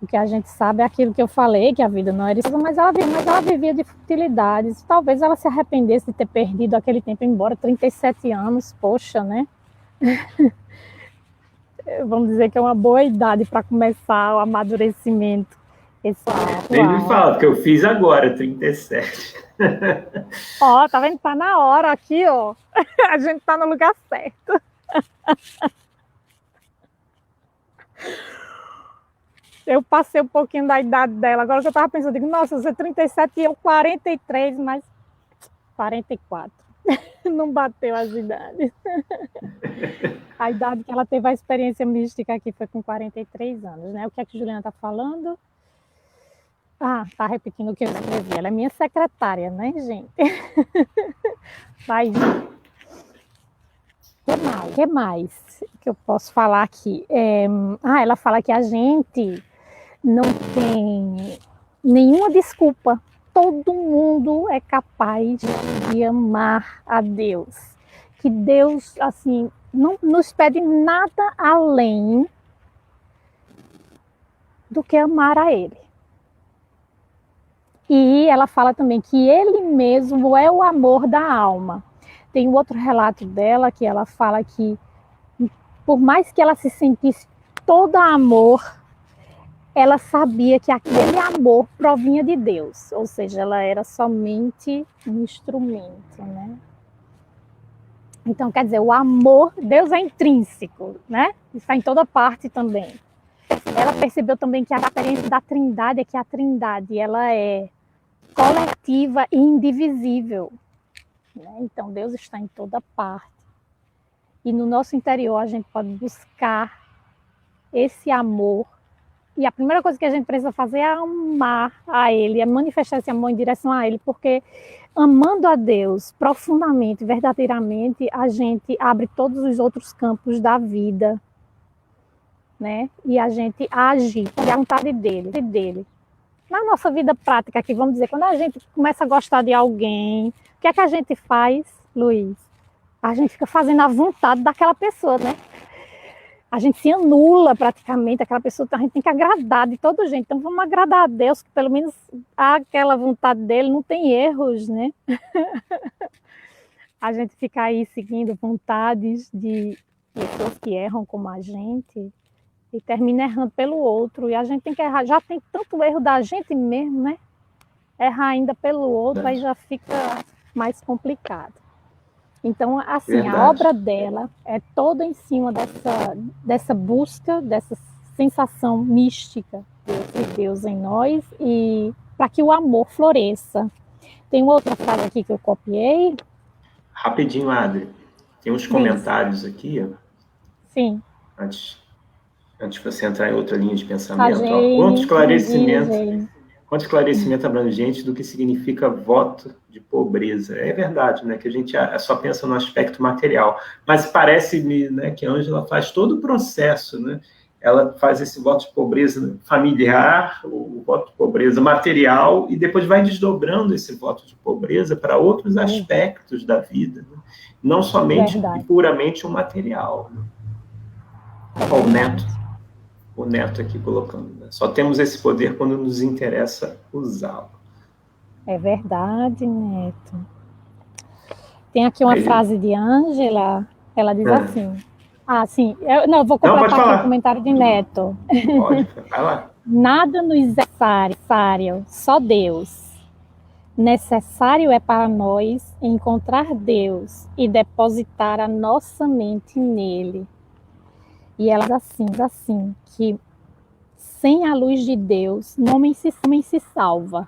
O que a gente sabe é aquilo que eu falei, que a vida não era isso, mas ela vivia de futilidades. Talvez ela se arrependesse de ter perdido aquele tempo, embora 37 anos, poxa, né? Vamos dizer que é uma boa idade para começar o amadurecimento. Nem me fala, porque eu fiz agora, 37. Ó, tá vendo? Tá na hora aqui, ó. A gente tá no lugar certo. Eu passei um pouquinho da idade dela. Agora que eu tava pensando, digo, nossa, você é 37 e eu 43, mas 44. Não bateu as idades. A idade que ela teve a experiência mística aqui foi com 43 anos, né? O que é que a Juliana tá falando? Ah, tá repetindo o que eu escrevi. Ela é minha secretária, né, gente? Vai, gente. O que mais que eu posso falar aqui? Ela fala que a gente não tem nenhuma desculpa. Todo mundo é capaz de amar a Deus. Que Deus, assim, não nos pede nada além do que amar a Ele. E ela fala também que Ele mesmo é o amor da alma. Tem um outro relato dela que ela fala que, por mais que ela se sentisse toda amor, ela sabia que aquele amor provinha de Deus, ou seja, ela era somente um instrumento, né? Então, quer dizer, o amor, Deus é intrínseco, né? Está em toda parte também. Ela percebeu também que a experiência da Trindade é que a Trindade, ela é coletiva e indivisível, né? Então, Deus está em toda parte. E no nosso interior a gente pode buscar esse amor. E a primeira coisa que a gente precisa fazer é amar a Ele, é manifestar esse amor em direção a Ele, porque amando a Deus profundamente, verdadeiramente, a gente abre todos os outros campos da vida, né? E a gente age com a vontade dele. Na nossa vida prática aqui, vamos dizer, quando a gente começa a gostar de alguém, o que é que a gente faz, Luiz? A gente fica fazendo a vontade daquela pessoa, né? A gente se anula praticamente, aquela pessoa, a gente tem que agradar de todo jeito. Então vamos agradar a Deus, que pelo menos aquela vontade dele não tem erros, né? A gente fica aí seguindo vontades de pessoas que erram como a gente e termina errando pelo outro. E a gente tem que errar, já tem tanto erro da gente mesmo, né? Errar ainda pelo outro, aí já fica mais complicado. Então, assim, verdade. A obra dela é toda em cima dessa busca, dessa sensação mística de Deus em nós e para que o amor floresça. Tem outra frase aqui que eu copiei. Rapidinho, Adri. Tem uns comentários aqui. Ó. Sim. Antes de você entrar em outra linha de pensamento. Quanto esclarecimento abrangente do que significa voto de pobreza. É verdade, né, que a gente só pensa no aspecto material, mas parece-me, né, que a Ângela faz todo o processo, né? Ela faz esse voto de pobreza familiar, o voto de pobreza material, e depois vai desdobrando esse voto de pobreza para outros aspectos da vida, né? Não somente e puramente o material. Né? O Neto aqui colocando, né? Só temos esse poder quando nos interessa usá-lo. É verdade, Neto. Tem aqui uma frase de Ângela, ela diz assim. Sim, eu vou completar aqui o comentário de Neto. Pode, vai lá. Nada nos é necessário, só Deus. Necessário é para nós encontrar Deus e depositar a nossa mente nele. E ela diz assim, que sem a luz de Deus, o homem se salva.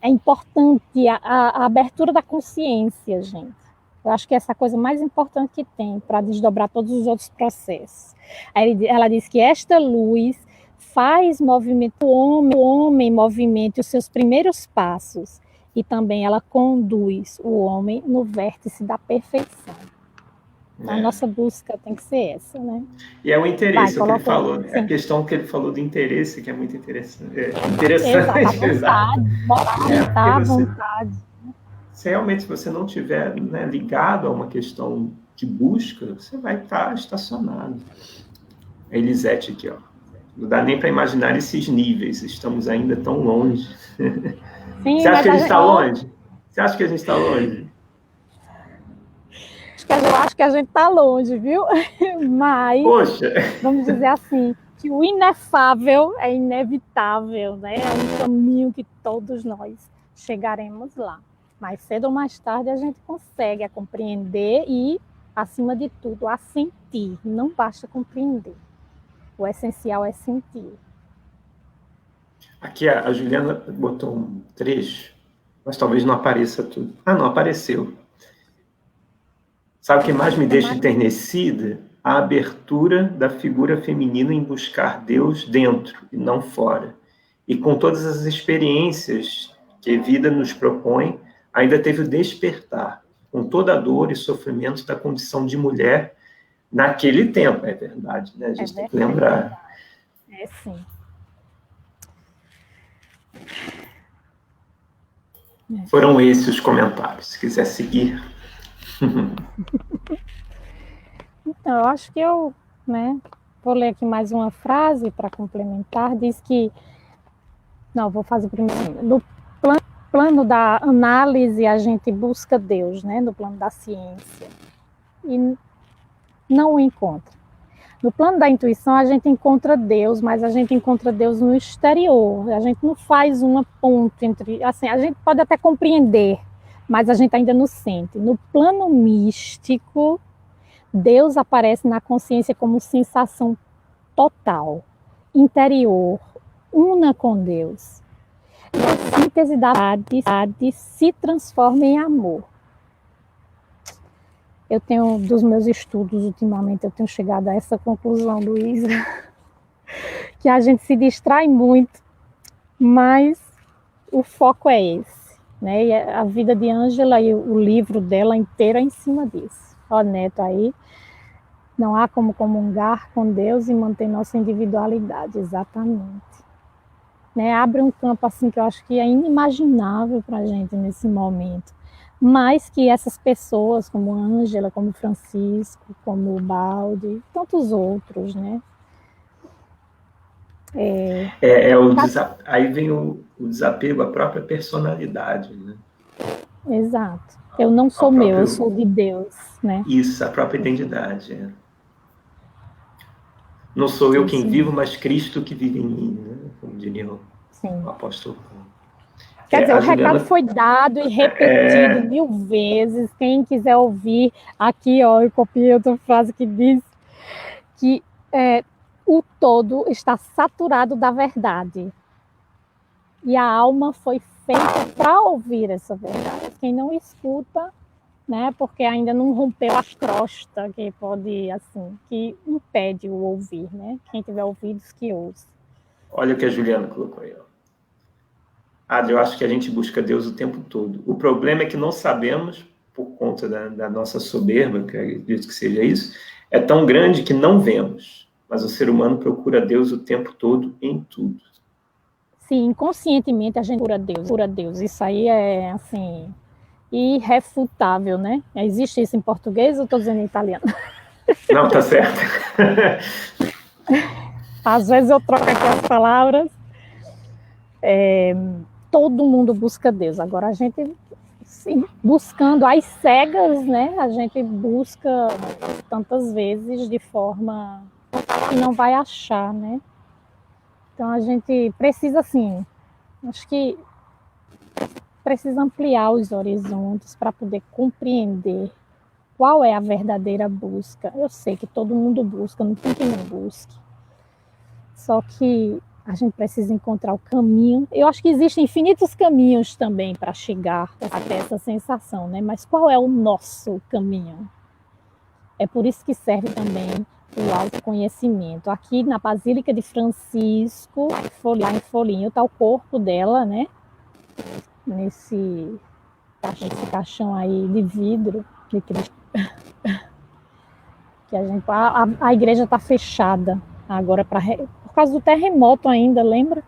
É importante a abertura da consciência, gente. Eu acho que é essa coisa mais importante que tem para desdobrar todos os outros processos. Aí ela diz que esta luz faz movimento, o homem movimente os seus primeiros passos e também ela conduz o homem no vértice da perfeição. A nossa busca tem que ser essa, né? E é o interesse, Vai, o que ele coloca aí. falou, Sim. a questão que ele falou do interesse, que é muito interessante. Exato, Exato. botar à vontade. Se realmente você não tiver, né, ligado a uma questão de busca, você vai estar estacionado. A Elisete aqui, ó. Não dá nem para imaginar esses níveis, estamos ainda tão longe. Sim, Você acha mas que a gente está longe? Você acha que a gente está longe? Eu acho que a gente está longe, viu? Mas, Poxa! Vamos dizer assim, que o inefável é inevitável, né? É um caminho que todos nós chegaremos lá. Mais cedo ou mais tarde a gente consegue a compreender e, acima de tudo, a sentir. Não basta compreender. O essencial é sentir. Aqui a Juliana botou um trecho, mas talvez não apareça tudo. Ah, não, apareceu. Sabe o que mais me deixa enternecida? A abertura da figura feminina em buscar Deus dentro e não fora. E com todas as experiências que a vida nos propõe, ainda teve o despertar, com toda a dor e sofrimento da condição de mulher naquele tempo. É verdade, né? A gente tem que lembrar. É sim. Foram esses os comentários. Se quiser seguir. Então, eu acho que vou ler aqui mais uma frase para complementar. Diz que, não, vou fazer primeiro. No plano da análise, a gente busca Deus, né? No plano da ciência. E não o encontra. No plano da intuição, a gente encontra Deus, mas a gente encontra Deus no exterior. A gente não faz uma ponte entre... Assim, a gente pode até compreender, mas a gente ainda não sente. No plano místico, Deus aparece na consciência como sensação total, interior, una com Deus. E a síntese da verdade se transforma em amor. Eu tenho, dos meus estudos ultimamente, eu tenho chegado a essa conclusão, Luísa, que a gente se distrai muito, mas o foco é esse, né? E a vida de Ângela e o livro dela inteiro é em cima disso. Ó, Neto aí, não há como comungar com Deus e manter nossa individualidade, exatamente. Né? Abre um campo assim que eu acho que é inimaginável para a gente nesse momento. Mas que essas pessoas, como Ângela, como Francisco, como o Baldi, tantos outros, né? Aí vem o desapego à própria personalidade, né? Exato. Eu não sou meu, eu sou de Deus, né? Isso, a própria identidade. É. Não sou eu quem vivo, mas Cristo que vive em mim, né? Como diria o apóstolo Paulo. Quer dizer, o recado foi dado e repetido 1000 vezes. Quem quiser ouvir, aqui, ó, eu copiei outra frase que diz que o todo está saturado da verdade. E a alma foi feita para ouvir essa verdade. Quem não escuta, né, porque ainda não rompeu a crosta que pode, assim, que impede o ouvir, né? Quem tiver ouvidos, que ouça. Olha o que a Juliana colocou aí, ó. Eu acho que a gente busca Deus o tempo todo. O problema é que não sabemos, por conta da nossa soberba, que eu acredito que seja isso, é tão grande que não vemos. Mas o ser humano procura Deus o tempo todo em tudo. Sim, inconscientemente a gente procura Deus. Isso aí é, assim, irrefutável, né? Existe isso em português ou estou dizendo em italiano? Não, tá certo. Às vezes eu troco aqui as palavras. Todo mundo busca Deus. Agora a gente, sim, buscando às cegas, né? A gente busca tantas vezes de forma que não vai achar, né? Então a gente precisa, assim, acho que precisa ampliar os horizontes para poder compreender qual é a verdadeira busca. Eu sei que todo mundo busca, não tem quem não busque. Só que a gente precisa encontrar o caminho. Eu acho que existem infinitos caminhos também para chegar até essa sensação, né? Mas qual é o nosso caminho? É por isso que serve também o autoconhecimento. Aqui na Basílica de Francisco, lá em Folhinho, está o corpo dela, né? Nesse caixão aí de vidro, de cristal. que a igreja está fechada agora por causa do terremoto ainda, lembra?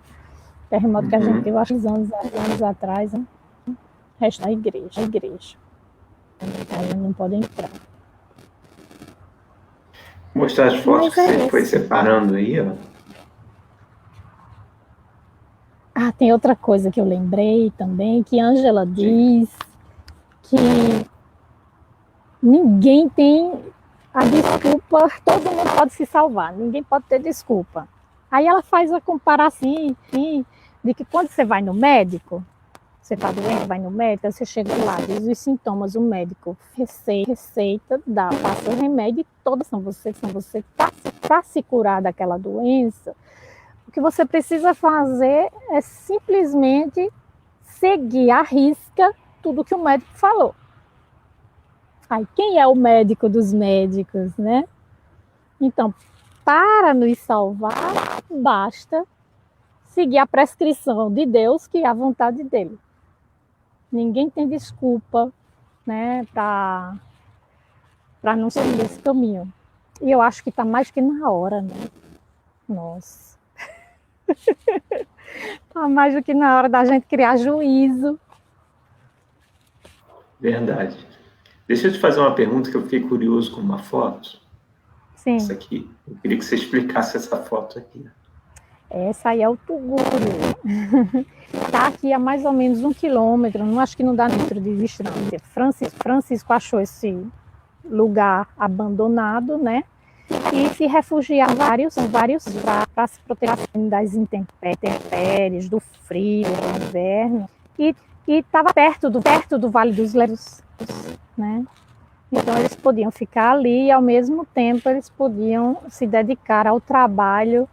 Terremoto que a gente teve, acho que anos atrás, né? O resto da igreja. A gente não pode entrar. Vou mostrar as fotos que você foi separando aí, ó. Ah, tem outra coisa que eu lembrei também, que Ângela diz que ninguém tem a desculpa, todo mundo pode se salvar, ninguém pode ter desculpa. Aí ela faz a comparação de que quando você vai no médico, você está doente, vai no médico, você chega lá, diz os sintomas, o médico receita, passa o remédio e todos são você para se curar daquela doença. O que você precisa fazer é simplesmente seguir à risca tudo que o médico falou. Aí, quem é o médico dos médicos, né? Então, para nos salvar, basta seguir a prescrição de Deus, que é a vontade dele. Ninguém tem desculpa, né, para não seguir esse caminho. E eu acho que está mais que na hora, né? Nossa. Está mais do que na hora da gente criar juízo. Verdade. Deixa eu te fazer uma pergunta que eu fiquei curioso com uma foto. Sim. Essa aqui. Eu queria que você explicasse essa foto aqui. Essa aí é o Tugúrio. Está aqui a mais ou menos 1 quilômetro, não acho que não dá metro de distância. Francisco achou esse lugar abandonado, né? E se refugiar vários para se proteger das intempéries, do frio, do inverno. E estava perto do Vale dos Lepros, né? Então eles podiam ficar ali e ao mesmo tempo eles podiam se dedicar ao trabalho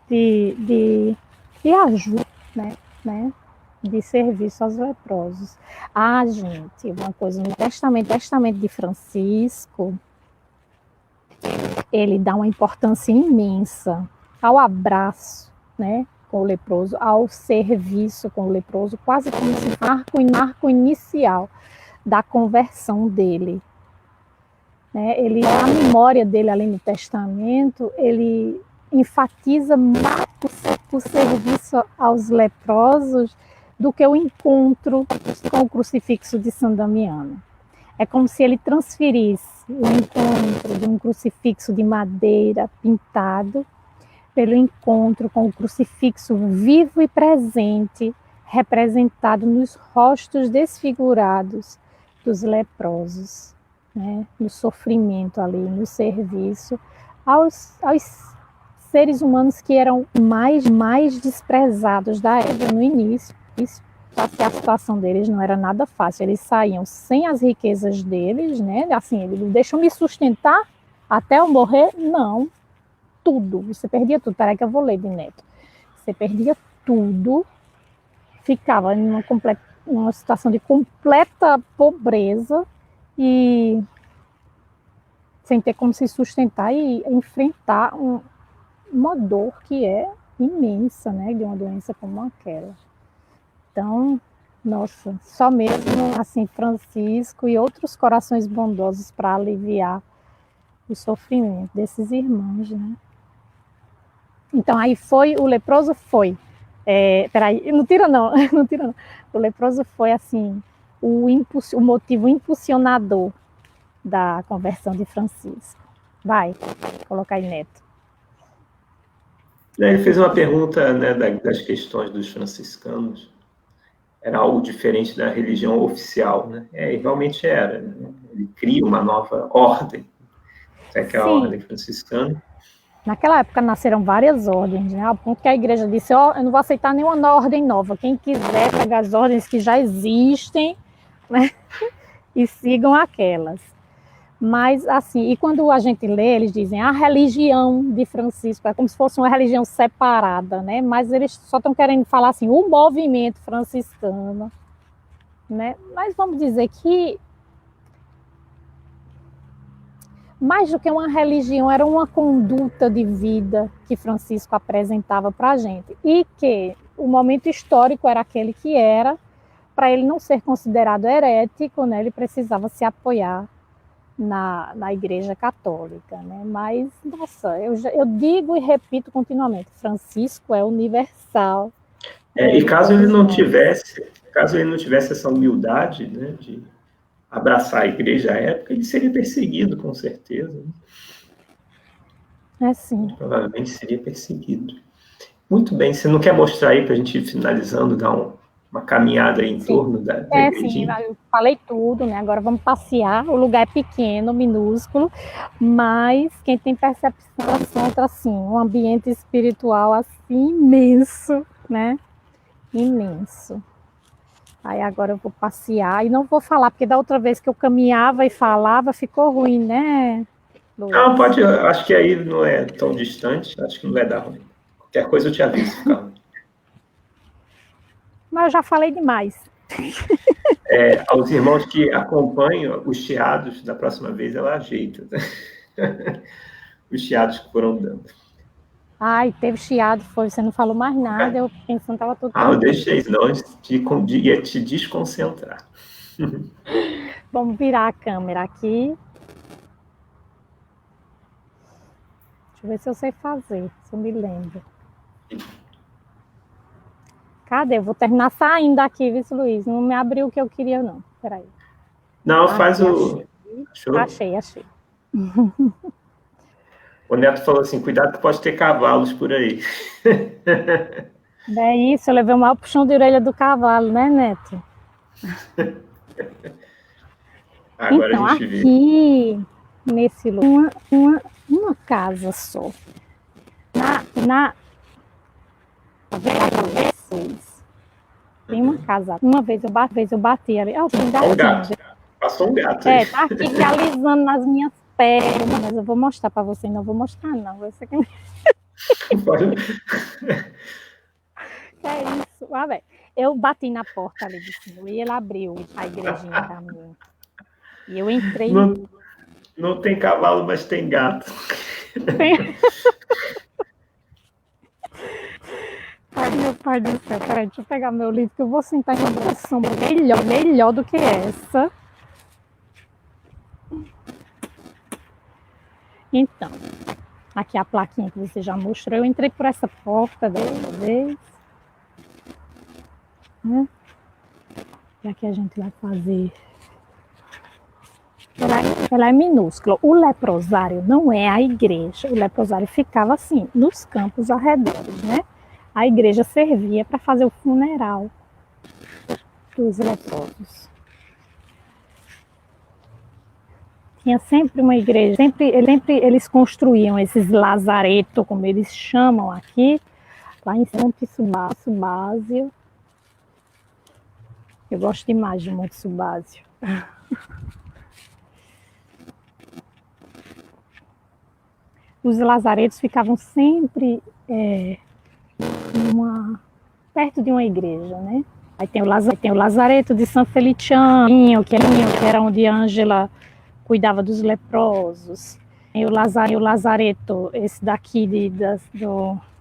de ajuda, né? De serviço aos leprosos. Ah, gente, uma coisa, no testamento de Francisco, ele dá uma importância imensa ao abraço, né, com o leproso, ao serviço com o leproso, quase como se fosse marco inicial da conversão dele. Né? A memória dele, além do testamento, ele enfatiza mais o serviço aos leprosos do que o encontro com o crucifixo de São Damiano. É como se ele transferisse o encontro de um crucifixo de madeira pintado pelo encontro com o crucifixo vivo e presente, representado nos rostos desfigurados dos leprosos, né? No sofrimento ali, no serviço aos seres humanos que eram mais desprezados da época no início. A situação deles não era nada fácil, eles saíam sem as riquezas deles, né? Assim, eles deixam me sustentar até eu morrer? Não, tudo, você perdia tudo. Peraí que eu vou ler de Neto. Você perdia tudo, ficava numa situação de completa pobreza e sem ter como se sustentar e enfrentar uma dor que é imensa, né? De uma doença como aquela. Então, nossa, só mesmo assim Francisco e outros corações bondosos para aliviar o sofrimento desses irmãos, né? Então, aí o leproso foi. Peraí, não tira não. O leproso foi assim o motivo impulsionador da conversão de Francisco. Vai, colocar aí, Neto. Ele fez uma pergunta, né, das questões dos franciscanos. Era algo diferente da religião oficial, né? E realmente era. Né? Ele cria uma nova ordem, que é a ordem franciscana. Naquela época nasceram várias ordens, né? Ao ponto que a igreja disse, eu não vou aceitar nenhuma ordem nova. Quem quiser pegar as ordens que já existem, né? E sigam aquelas. Mas, assim, e quando a gente lê, eles dizem a religião de Francisco, é como se fosse uma religião separada, né? Mas eles só estão querendo falar assim, o movimento franciscano, né? Mas vamos dizer que mais do que uma religião, era uma conduta de vida que Francisco apresentava para a gente. E que o momento histórico era aquele que era, para ele não ser considerado herético, né? Ele precisava se apoiar na Igreja Católica, né? Mas, nossa, eu digo e repito continuamente, Francisco é universal. E caso ele não tivesse essa humildade, né, de abraçar a igreja à época, ele seria perseguido, com certeza. Sim. Provavelmente seria perseguido. Muito bem, você não quer mostrar aí para a gente ir finalizando, dar uma caminhada aí em torno da igrejinha? Sim, eu falei tudo, né? Agora vamos passear. O lugar é pequeno, minúsculo, mas quem tem percepção encontra assim, um ambiente espiritual assim imenso, né? Imenso. Aí agora eu vou passear e não vou falar, porque da outra vez que eu caminhava e falava, ficou ruim, né, Luiz? Não, pode, acho que aí não é tão distante, acho que não vai dar ruim. Qualquer coisa eu te aviso, calma. Mas eu já falei demais. Aos irmãos que acompanham os chiados, da próxima vez ela ajeita. Os chiados que foram dando. Ai, teve chiado, foi, você não falou mais nada, eu pensando que estava tudo eu deixei, senão ia te desconcentrar. Vamos virar a câmera aqui. Deixa eu ver se eu sei fazer, se eu me lembro. Cadê? Eu vou terminar saindo daqui, viu, Luiz? Não me abriu o que eu queria, não. Peraí. Não, faz o... Achei. O Neto falou assim, cuidado que pode ter cavalos por aí. É isso, eu levei o maior puxão de orelha do cavalo, né, Neto? Agora então, a gente aqui, nesse lugar, uma casa só. Tem uma casa. Uma vez eu bati ali. Um gato. Passou um gato. Tá aqui realizando nas minhas pernas, mas eu vou mostrar para você. Não vou mostrar, não. Esse aqui... É isso. Ah, velho. Eu bati na porta ali de cima e ele abriu a igrejinha pra mim. E eu entrei. Não tem cavalo, mas tem gato. Ai, meu pai do céu. Peraí, deixa eu pegar meu livro, que eu vou sentar em uma sombra melhor do que essa. Então, aqui a plaquinha que você já mostrou. Eu entrei por essa porta dessa vez. Né? E aqui a gente vai fazer... Ela é minúscula. O leprosário não é a igreja. O leprosário ficava assim, nos campos arredores, né? A igreja servia para fazer o funeral dos leprosos. Tinha sempre uma igreja, sempre eles construíam esses lazaretos, como eles chamam aqui, lá em Monte Subásio. Eu gosto demais de Monte Subásio. Os lazaretos ficavam sempre perto de uma igreja, né? Aí tem o lazareto de São Feliciano, que era onde Ângela cuidava dos leprosos. Tem o lazareto, esse daqui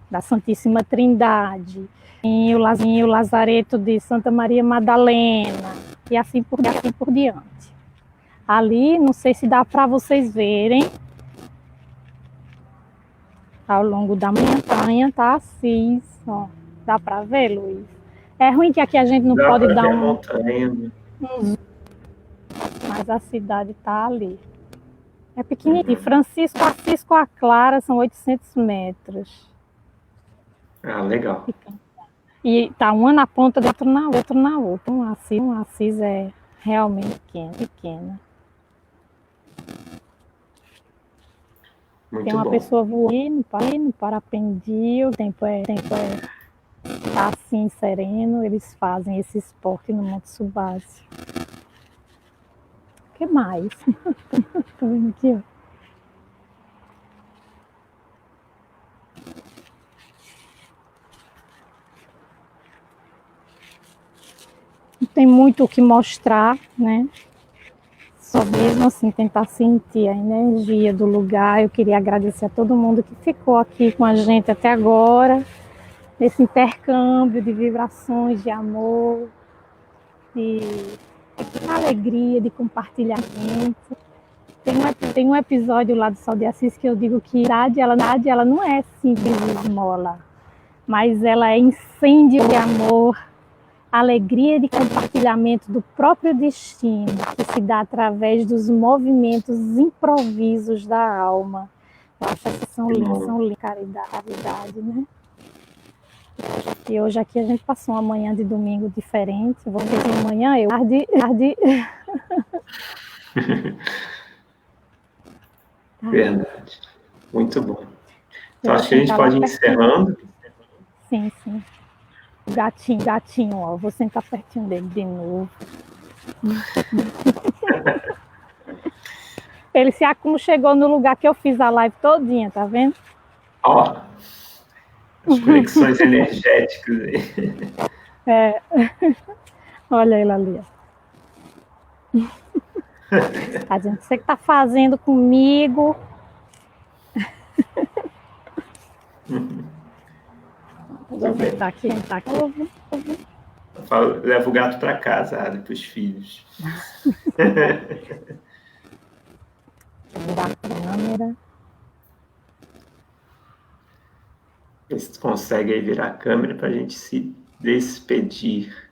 da Santíssima Trindade. Tem o lazareto de Santa Maria Madalena, e assim por diante. Ali, não sei se dá para vocês verem, ao longo da montanha tá assim, ó. Dá para ver, Luiz? É ruim que aqui a gente não pode dar um zoom, mas a cidade tá ali. É pequenininho. Francisco a Clara são 800 metros. Ah, legal. E tá uma na ponta, outra na outra. Um Assis é realmente pequena. Muito tem uma bom. pessoa voando no parapendio, o tempo tá assim, sereno, eles fazem esse esporte no Monte Subásio. O que mais? Tô vendo aqui, ó. Não tem muito o que mostrar, né? Só mesmo assim tentar sentir a energia do lugar. Eu queria agradecer a todo mundo que ficou aqui com a gente até agora, nesse intercâmbio de vibrações, de amor, de alegria, de compartilhamento. Tem um episódio lá do Sol de Assis que eu digo que a idade ela não é simples esmola, mas ela é incêndio de amor, alegria de compartilhamento do próprio destino, que se dá através dos movimentos improvisos da alma. Eu acho que são lindas, caridade, né? E hoje aqui a gente passou uma manhã de domingo diferente. Vou ter amanhã, tarde. Verdade. Muito bom. Então, acho que a gente pode ir encerrando. Sim. O gatinho, ó. Vou sentar pertinho dele de novo. Ele se chegou no lugar que eu fiz a live todinha, tá vendo? Ó, as conexões energéticas aí. Olha ele ali, ó. Tá dizendo, você que tá fazendo comigo. Tá aqui. Leva o gato para casa, para os filhos. Da câmera. Vê se tu consegue aí virar a câmera para a gente se despedir.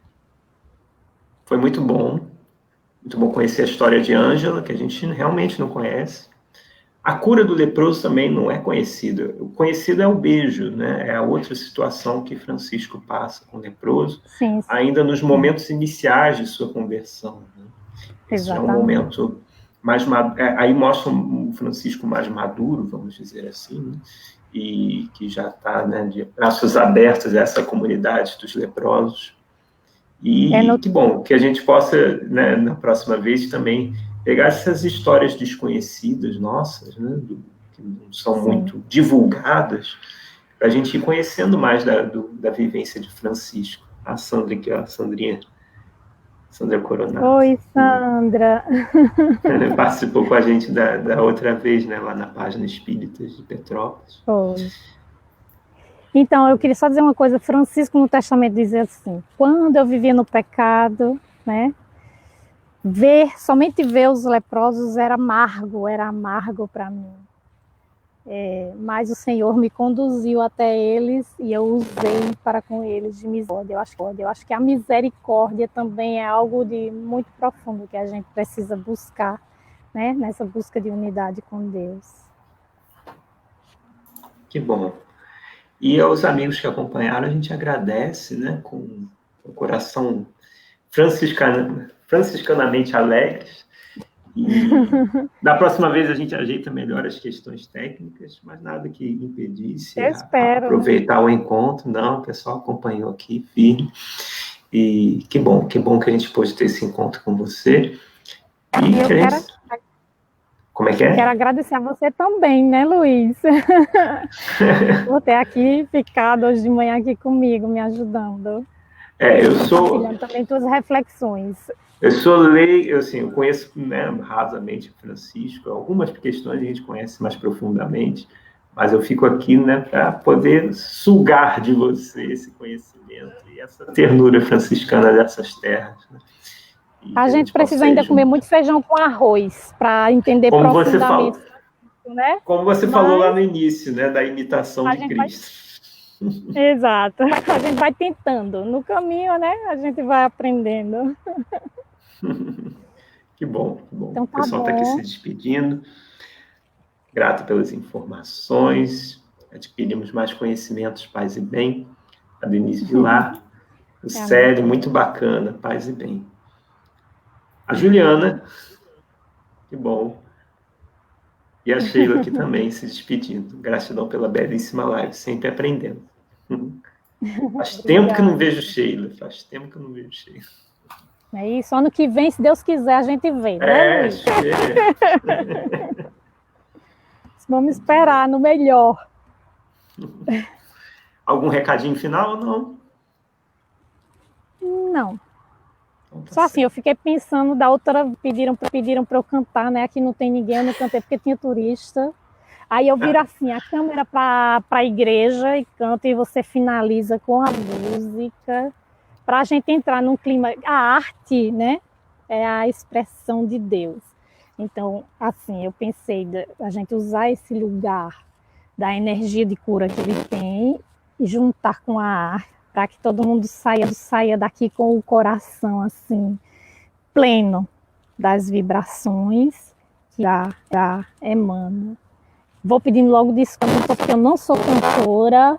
Foi muito bom conhecer a história de Ângela, que a gente realmente não conhece. A cura do leproso também não é conhecida. O conhecido é o beijo, né? É a outra situação que Francisco passa com o leproso, sim. Ainda nos momentos iniciais de sua conversão. Né? Esse é um momento mais aí mostra um Francisco mais maduro, vamos dizer assim, né? E que já está, né, de braços abertos a essa comunidade dos leprosos. E que bom que a gente possa, né, na próxima vez também pegar essas histórias desconhecidas nossas, né, que não são muito divulgadas, para a gente ir conhecendo mais da vivência de Francisco. A Sandra aqui, ó, Sandra Coronado. Oi, Sandra. Participou com a gente da outra vez, né, lá na página Espíritas de Petrópolis. Oi. Então, eu queria só dizer uma coisa. Francisco, no Testamento, diz assim: quando eu vivia no pecado, né, somente ver os leprosos era amargo para mim. Mas o Senhor me conduziu até eles e eu usei para com eles de misericórdia. Eu acho que a misericórdia também é algo de muito profundo que a gente precisa buscar, né, nessa busca de unidade com Deus. Que bom. E aos amigos que acompanharam, a gente agradece, né, com o coração franciscanamente alegres. E da próxima vez a gente ajeita melhor as questões técnicas, mas nada que impedisse a aproveitar o encontro. Não, o pessoal acompanhou aqui, firme. E que bom que a gente pôde ter esse encontro com você. Como é que é? Quero agradecer a você também, né, Luiz? Por ter aqui ficado hoje de manhã aqui comigo, me ajudando. Eu sou... Compartilhando também tuas reflexões. Eu sou leigo, assim, eu conheço, né, rasamente Francisco. Algumas questões a gente conhece mais profundamente, mas eu fico aqui, né, para poder sugar de você esse conhecimento e essa ternura franciscana dessas terras, né? A gente precisa ainda comer muito feijão com arroz para entender profundamente, né? Como você falou lá no início, né, da imitação de Cristo. Exato. A gente vai tentando. No caminho, né, a gente vai aprendendo. Que bom. Então, o pessoal está aqui se despedindo. Grato pelas informações. Adquirimos mais conhecimentos, paz e bem. A Denise Vilar. O Célio, muito bacana, paz e bem. A Juliana, que bom. E a Sheila aqui também se despedindo. Gratidão pela belíssima live, sempre aprendendo. Faz tempo que não vejo Sheila. É isso, ano que vem, se Deus quiser, a gente vê, né, Luiz? Vamos esperar no melhor. Algum recadinho final ou não? Não. Então, só assim, eu fiquei pensando, da outra, pediram para eu cantar, né? Aqui não tem ninguém, eu não cantei porque tinha turista. Aí eu viro assim, a câmera para a igreja e canto, e você finaliza com a música, para a gente entrar num clima. A arte, né, é a expressão de Deus. Então, assim, eu pensei a gente usar esse lugar da energia de cura que ele tem e juntar com a arte para que todo mundo saia daqui com o coração assim pleno das vibrações que a emana. Vou pedindo logo desculpa porque eu não sou cantora,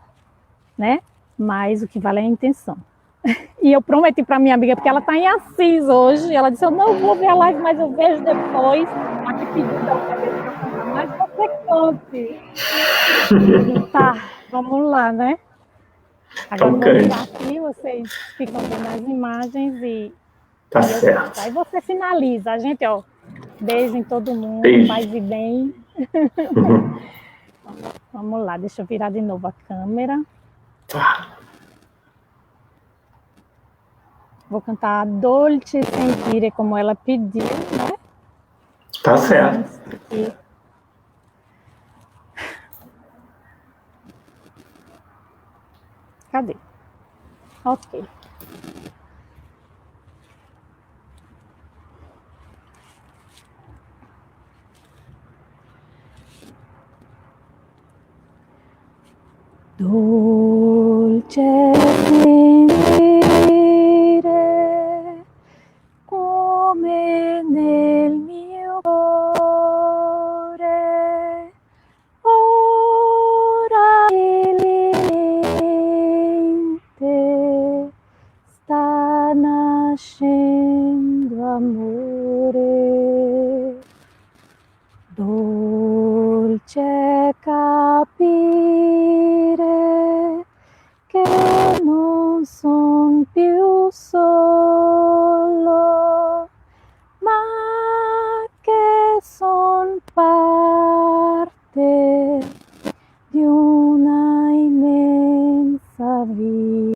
né? Mas o que vale é a intenção. E eu prometi para minha amiga, porque ela está em Assis hoje, ela disse, eu não vou ver a live, mas eu vejo depois. Ela me pediu da outra vez para cantar, mas você cante. Tá, vamos lá, né? Agora eu vou ligar aqui, vocês ficam vendo as imagens e... Tá certo. Aí você finaliza. A gente, ó, beijo em todo mundo, beijo. Paz e bem. Vamos lá, deixa eu virar de novo a câmera. Tá. Vou cantar Dolce Sentire, como ela pediu, né? Tá certo. Cadê? Ok. Dolce sentire come nel mio cuore ora silente sta nascendo amore. Dolce capire che non son più solo